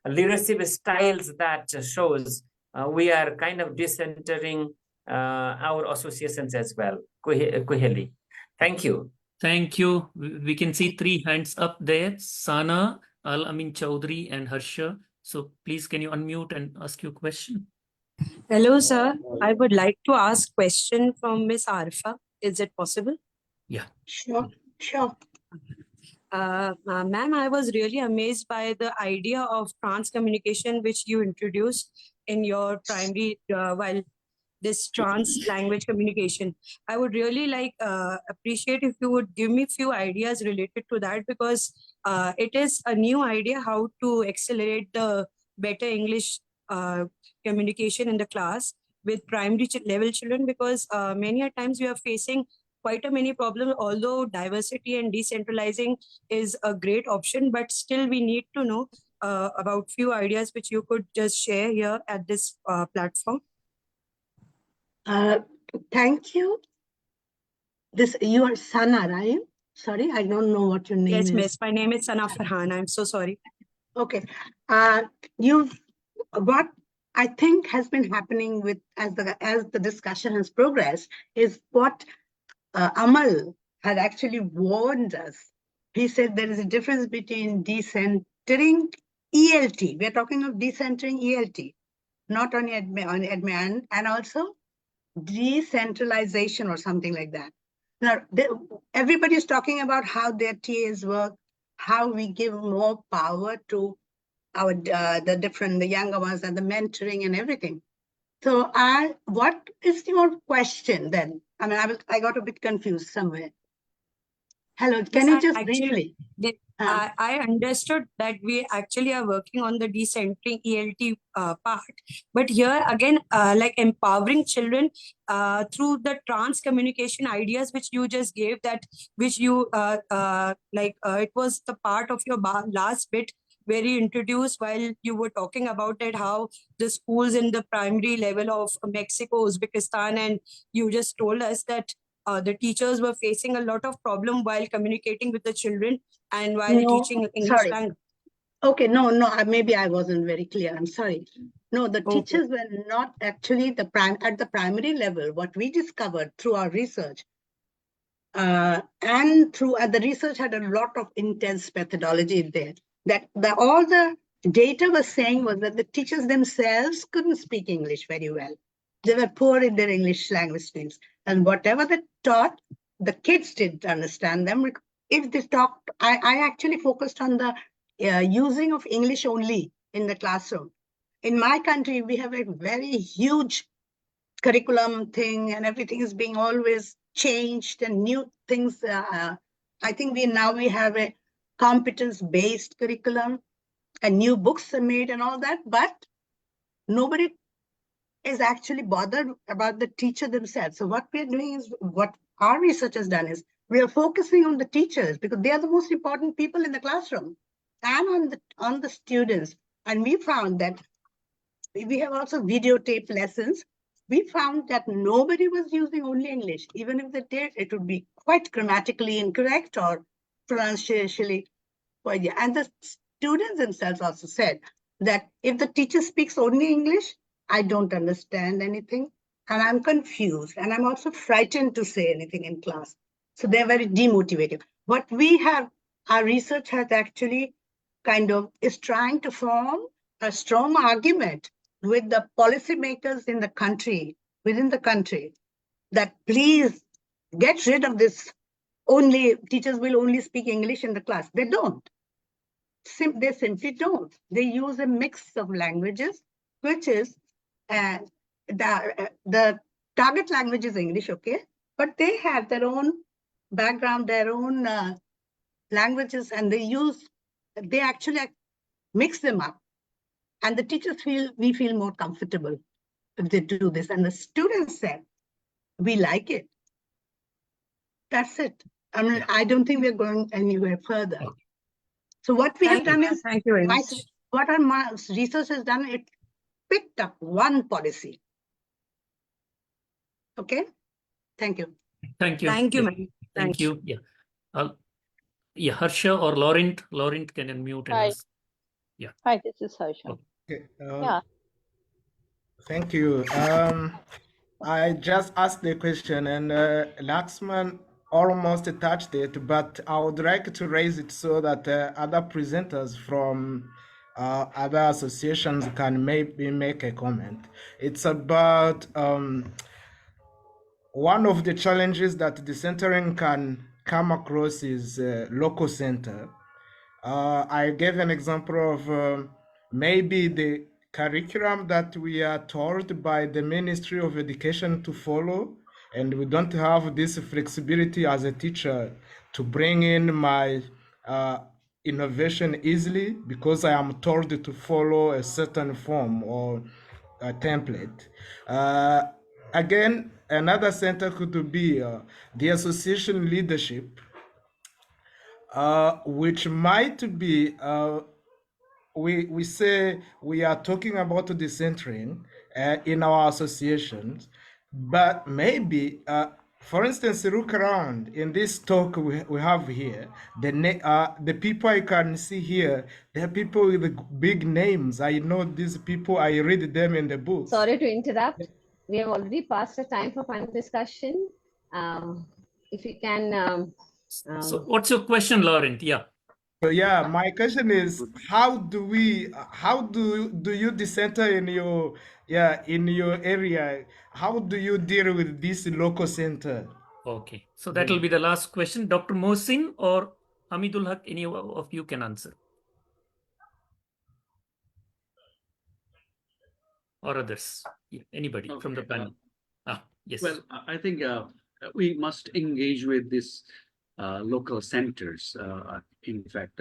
leadership styles that shows we are kind of decentering our associations as well. Kuheli. Thank you. Thank you. We can see 3 hands up there. Sana, Al Amin Chowdhury, and Harsha. So please, can you unmute and ask your question? Hello, sir. I would like to ask question from Miss Arfa. Is it possible? Yeah. Sure, sure. Ma'am, I was really amazed by the idea of trans communication which you introduced in your primary while this trans language communication. I would really like appreciate if you would give me few ideas related to that, because it is a new idea how to accelerate the better English communication in the class with primary level children, because many a times we are facing quite a many problems, although diversity and decentralizing is a great option, but still we need to know about few ideas which you could just share here at this platform. Thank you. You are Sana, right? Sorry, I don't know what your name is. Yes, miss. My name is Sana Farhan. I'm so sorry. Okay. What I think has been happening with as the discussion has progressed is what Amal had actually warned us. He said there is a difference between decentering ELT. We are talking of decentering ELT, not only admin, and also decentralization or something like that. Now, everybody is talking about how their TAs work, how we give more power to our the younger ones and the mentoring and everything. So what is your question then? I mean, I got a bit confused somewhere. Hello, can you just briefly? I understood that we actually are working on the decentering ELT part, but here again, like empowering children through the trans communication ideas which you just gave, that which you it was the part of your last bit where you introduced while you were talking about it, how the schools in the primary level of Mexico, Uzbekistan, and you just told us that the teachers were facing a lot of problem while communicating with the children and while teaching English language. Okay, no, maybe I wasn't very clear. I'm sorry. No, the teachers were not actually at the primary level. What we discovered through our research and through the research had a lot of intense methodology there. That all the data was saying was that the teachers themselves couldn't speak English very well. They were poor in their English language skills. And whatever they taught, the kids didn't understand them. If they talked, I actually focused on the using of English only in the classroom. In my country, we have a very huge curriculum thing, and everything is being always changed and new things. I think we have a competence-based curriculum and new books are made and all that, but nobody is actually bothered about the teacher themselves. So what we are doing is, what our research has done is, we are focusing on the teachers because they are the most important people in the classroom and on the students. And we found that we have also videotape lessons. We found that nobody was using only English. Even if they did, it would be quite grammatically incorrect or pronunciationally. And the students themselves also said that if the teacher speaks only English, I don't understand anything, and I'm confused, and I'm also frightened to say anything in class. So they're very demotivated. What we have, our research has actually is trying to form a strong argument with the policymakers in the country, within the country, that please get rid of this teachers will only speak English in the class. They don't. They simply don't. They use a mix of languages, which is the target language is English, okay? But they have their own background, their own languages, and they actually mix them up. And the teachers we feel more comfortable if they do this. And the students said, we like it. That's it. I mean, I don't think we're going anywhere further. Okay. So what we have done is, Thank you very much. what our research has done, it picked up one policy. Okay, thank you. Thank you. Thank you, Yeah. ma'am. Thank Thanks. you. Yeah, Harsha or Laurent. Laurent can unmute and Hi. ask. Yeah. Hi, this is Harsha. Okay. Yeah. Thank you. I just asked the question and Laxman almost touched it, but I would like to raise it so that other presenters from other associations can maybe make a comment. It's about one of the challenges that Decentring can come across is local center. I gave an example of maybe the curriculum that we are told by the Ministry of Education to follow, and we don't have this flexibility as a teacher to bring in my innovation easily because I am told to follow a certain form or a template. Again, another center could be the association leadership, which might be, we say we are talking about decentering in our associations, but maybe, for instance, look around in this talk we have here, the people I can see here, they are people with big names. I know these people, I read them in the books. Sorry to interrupt. We have already passed the time for final discussion. If you can. So what's your question, Laurent? Yeah. So yeah, my question is, how do you decenter in your area? How do you deal with this local center? Okay. So that will be the last question. Dr. Mohsin or Hamidul Haq, any of you can answer. Or others. Yeah, anybody from the panel. Yes. Well, I think we must engage with these local centers. In fact,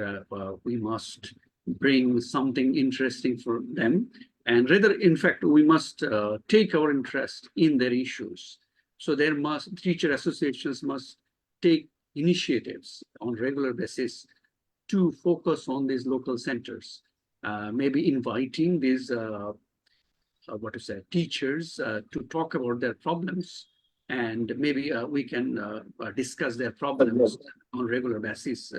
we must bring something interesting for them. And rather, in fact, we must take our interest in their issues. So teacher associations must take initiatives on regular basis to focus on these local centers. Maybe inviting these teachers to talk about their problems, and maybe we can discuss their problems on regular basis,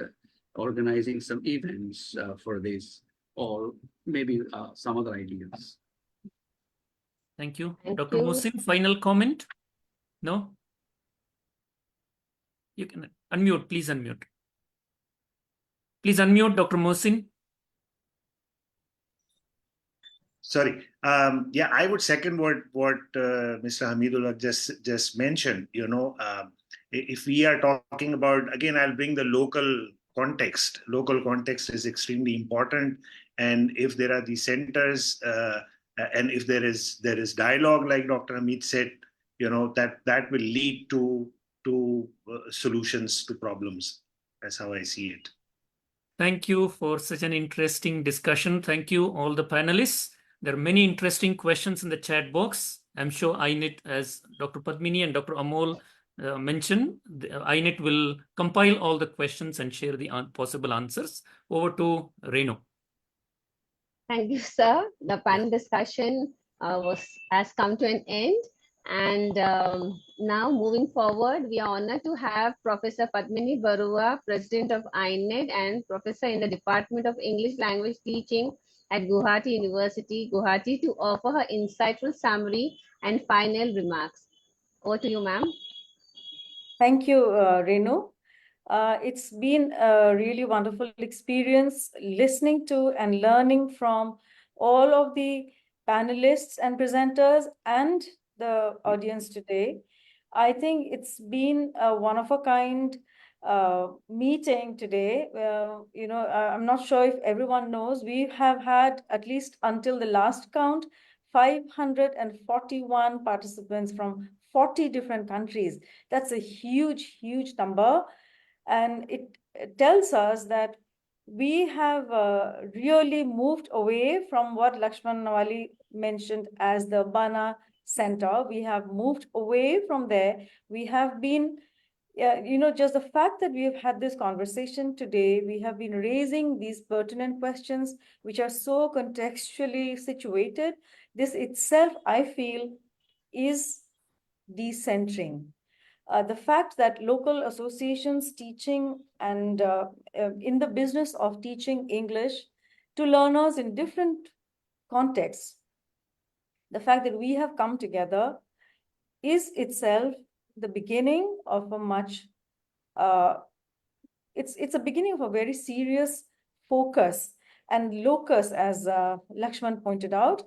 organizing some events for this, or maybe some other ideas. Thank you. Thank Dr. you. Mohsin, final comment? No? You can unmute, please unmute. Please unmute, Dr. Mohsin. Sorry. Yeah, I would second what Mr. Hamidullah just mentioned. You know, if we are talking about, again, I'll bring the local context. Local context is extremely important, and if there are these centers, and if there is dialogue, like Dr. Hamid said, you know, that will lead to solutions to problems. That's how I see it. Thank you for such an interesting discussion. Thank you, all the panelists. There are many interesting questions in the chat box. I'm sure AINET, as Dr. Padmini and Dr. Amol mentioned, AINET will compile all the questions and share the possible answers. Over to Renu. Thank you, sir. The panel discussion has come to an end. And now moving forward, we are honored to have Professor Padmini Barua, President of AINET and Professor in the Department of English Language Teaching at Guwahati University, Guwahati, to offer her insightful summary and final remarks. Over to you, ma'am. Thank you, Renu. It's been a really wonderful experience listening to and learning from all of the panelists and presenters and the audience today. I think it's been a one-of-a-kind meeting today. You know, I'm not sure if everyone knows, we have had, at least until the last count, 541 participants from 40 different countries. That's a huge, huge number. And it tells us that we have really moved away from what Lakshman Nawali mentioned as the Bana Center. We have moved away from there. We have been, just the fact that we have had this conversation today, we have been raising these pertinent questions, which are so contextually situated. This itself, I feel, is decentering. The fact that local associations teaching and in the business of teaching English to learners in different contexts, the fact that we have come together is itself the beginning of a much, it's a beginning of a very serious focus and locus, as Lakshman pointed out,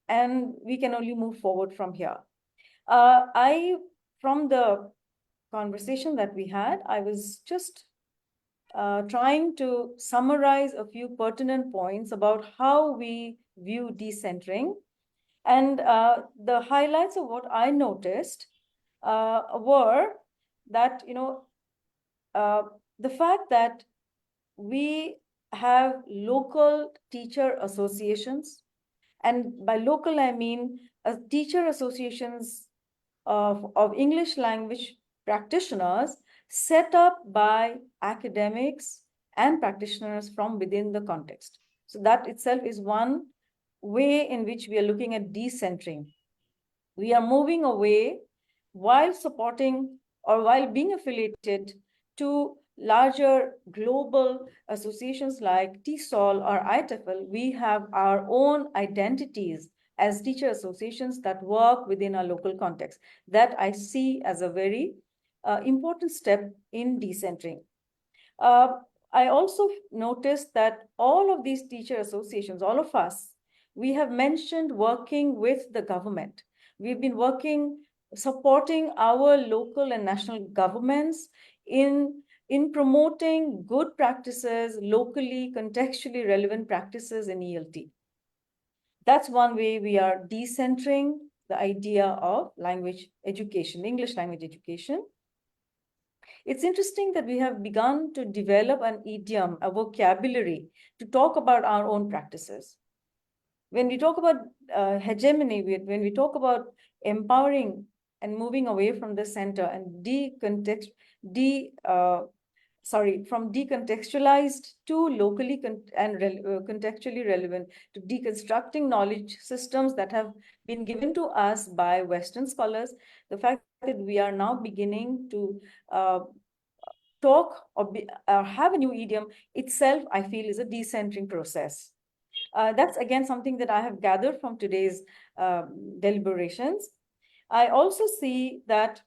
and we can only move forward from here. From the conversation that we had, I was just trying to summarize a few pertinent points about how we view decentering. And the highlights of what I noticed were that, the fact that we have local teacher associations, and by local, I mean teacher associations of English language practitioners set up by academics and practitioners from within the context. So that itself is one way in which we are looking at decentering. We are moving away while supporting or while being affiliated to larger global associations like TESOL or IETFL. We have our own identities as teacher associations that work within our local context. That I see as a very important step in decentering. I also noticed that all of these teacher associations, all of us, we have mentioned working with the government. We've been supporting our local and national governments in promoting good practices, locally, contextually relevant practices in ELT. That's one way we are decentering the idea of language education, English language education. It's interesting that we have begun to develop an idiom, a vocabulary, to talk about our own practices. When we talk about hegemony, when we talk about empowering and moving away from the center and from decontextualized to locally contextually relevant, to deconstructing knowledge systems that have been given to us by Western scholars, the fact that we are now beginning to talk or have a new idiom itself, I feel, is a decentering process. That's again something that I have gathered from today's deliberations. I also see that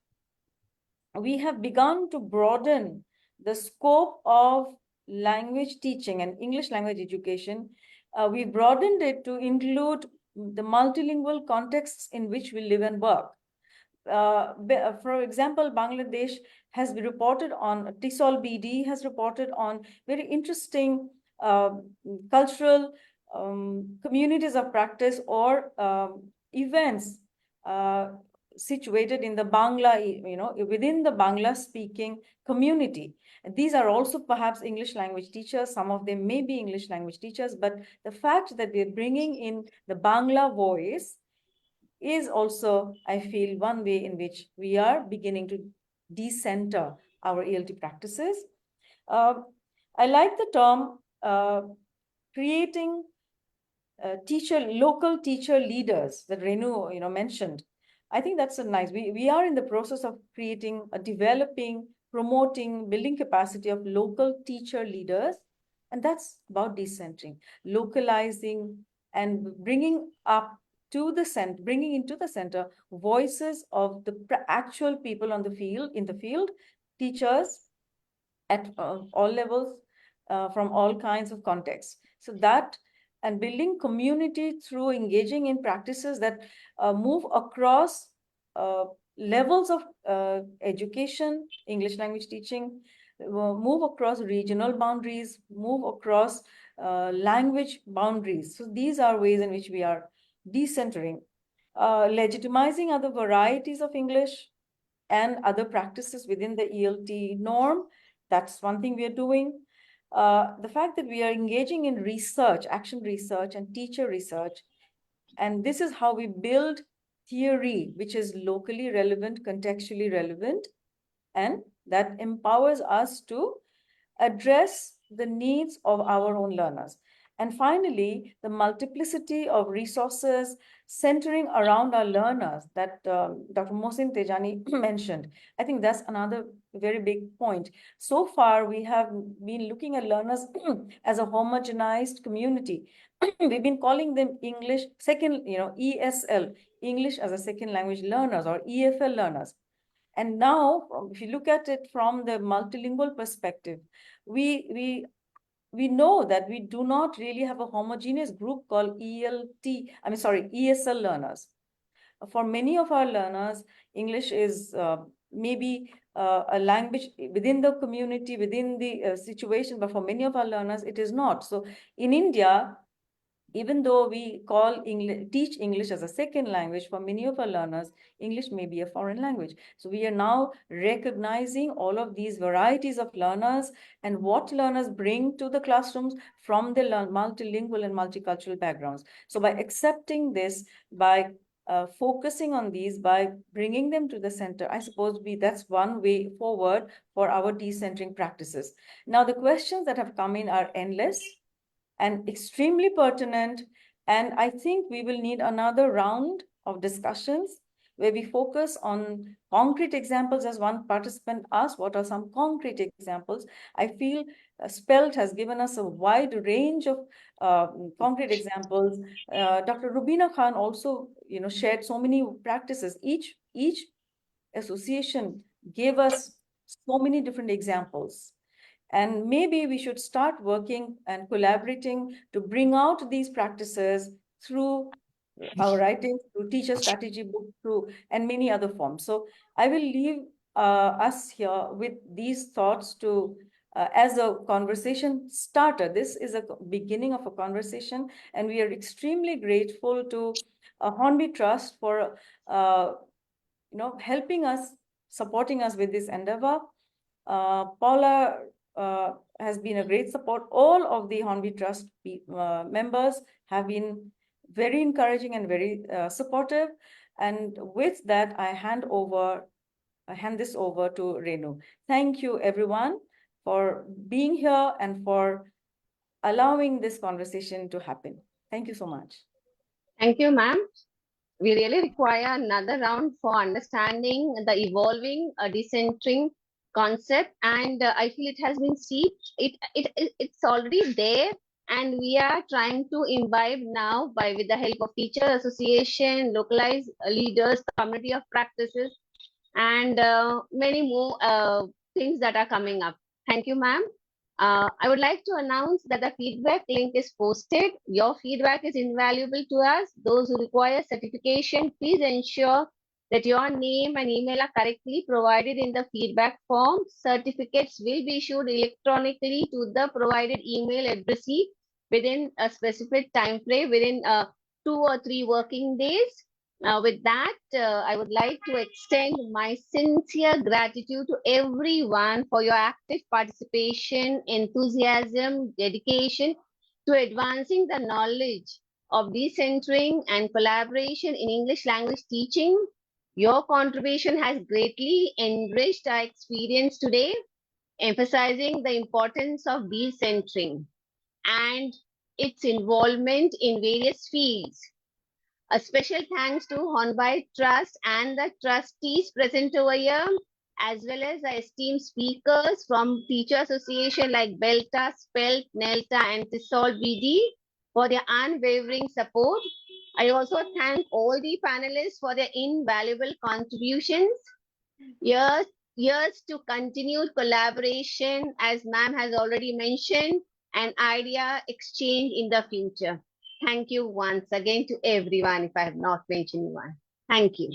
we have begun to broaden the scope of language teaching and English language education. We broadened it to include the multilingual contexts in which we live and work. For example, Bangladesh has reported on, TESOL BD has reported on very interesting cultural communities of practice or events situated in the Bangla, within the Bangla speaking community. And these are also perhaps English language teachers. Some of them may be English language teachers, but the fact that we're bringing in the Bangla voice is also, I feel, one way in which we are beginning to decenter our ELT practices. I like the term creating local teacher leaders that Renu mentioned. I think that's a nice, we are in the process of creating, developing, promoting, building capacity of local teacher leaders. And that's about decentering, localizing and bringing up to the center, bringing into the center voices of the actual people on the field, teachers at all levels, from all kinds of contexts. So that, and building community through engaging in practices that move across levels of education, English language teaching, move across regional boundaries, move across language boundaries. So these are ways in which we are decentering, legitimizing other varieties of English and other practices within the ELT norm. That's one thing we are doing. the fact that we are engaging in research, action research and teacher research, and this is how we build theory, which is locally relevant, contextually relevant, and that empowers us to address the needs of our own learners. And finally, the multiplicity of resources centering around our learners that Dr. Mohsin Tejani mentioned. I think that's another very big point. So far, we have been looking at learners as a homogenized community. We've been calling them English second, ESL, English as a second language learners, or EFL learners. And now, if you look at it from the multilingual perspective, we know that we do not really have a homogeneous group called ESL learners. For many of our learners, English is maybe a language within the community, within the situation, but for many of our learners, it is not. So in India, even though we teach English as a second language, for many of our learners, English may be a foreign language. So we are now recognizing all of these varieties of learners and what learners bring to the classrooms from the multilingual and multicultural backgrounds. So by accepting this, by focusing on these, by bringing them to the center, I suppose that's one way forward for our decentering practices. Now, the questions that have come in are endless and extremely pertinent. And I think we will need another round of discussions where we focus on concrete examples. As one participant asked, what are some concrete examples? I feel SPELT has given us a wide range of concrete examples. Dr. Rubina Khan also, shared so many practices. Each association gave us so many different examples. And maybe we should start working and collaborating to bring out these practices through our writing, through teacher strategy book, and many other forms. So I will leave us here with these thoughts to as a conversation starter. This is a beginning of a conversation, and we are extremely grateful to Hornby Trust for helping us, supporting us with this endeavor. Paula has been a great support. All of the Hornby Trust members have been very encouraging and very supportive. And with that, I hand this over to Renu. Thank you, everyone, for being here and for allowing this conversation to happen. Thank you so much. Thank you, ma'am. We really require another round for understanding the evolving decentering concept, and I feel it has been steeped. It's already there, and we are trying to imbibe now with the help of teacher association, localized leaders, community of practices, and many more things that are coming up. Thank you, ma'am. I would like to announce that the feedback link is posted. Your feedback is invaluable to us. Those who require certification, please ensure that your name and email are correctly provided in the feedback form. Certificates will be issued electronically to the provided email address within a specific time frame, within 2 or 3 working days. With that, I would like to extend my sincere gratitude to everyone for your active participation, enthusiasm, dedication to advancing the knowledge of decentering and collaboration in English language teaching. Your contribution has greatly enriched our experience today, emphasizing the importance of decentering and its involvement in various fields. A special thanks to Hornby Trust and the trustees present over here, as well as the esteemed speakers from Teacher Association like BELTA, SPELT, NELTA, and TESOL BD for their unwavering support. I also thank all the panelists for their invaluable contributions. Years to continued collaboration, as ma'am has already mentioned, and idea exchange in the future. Thank you once again to everyone if I have not mentioned one. Thank you.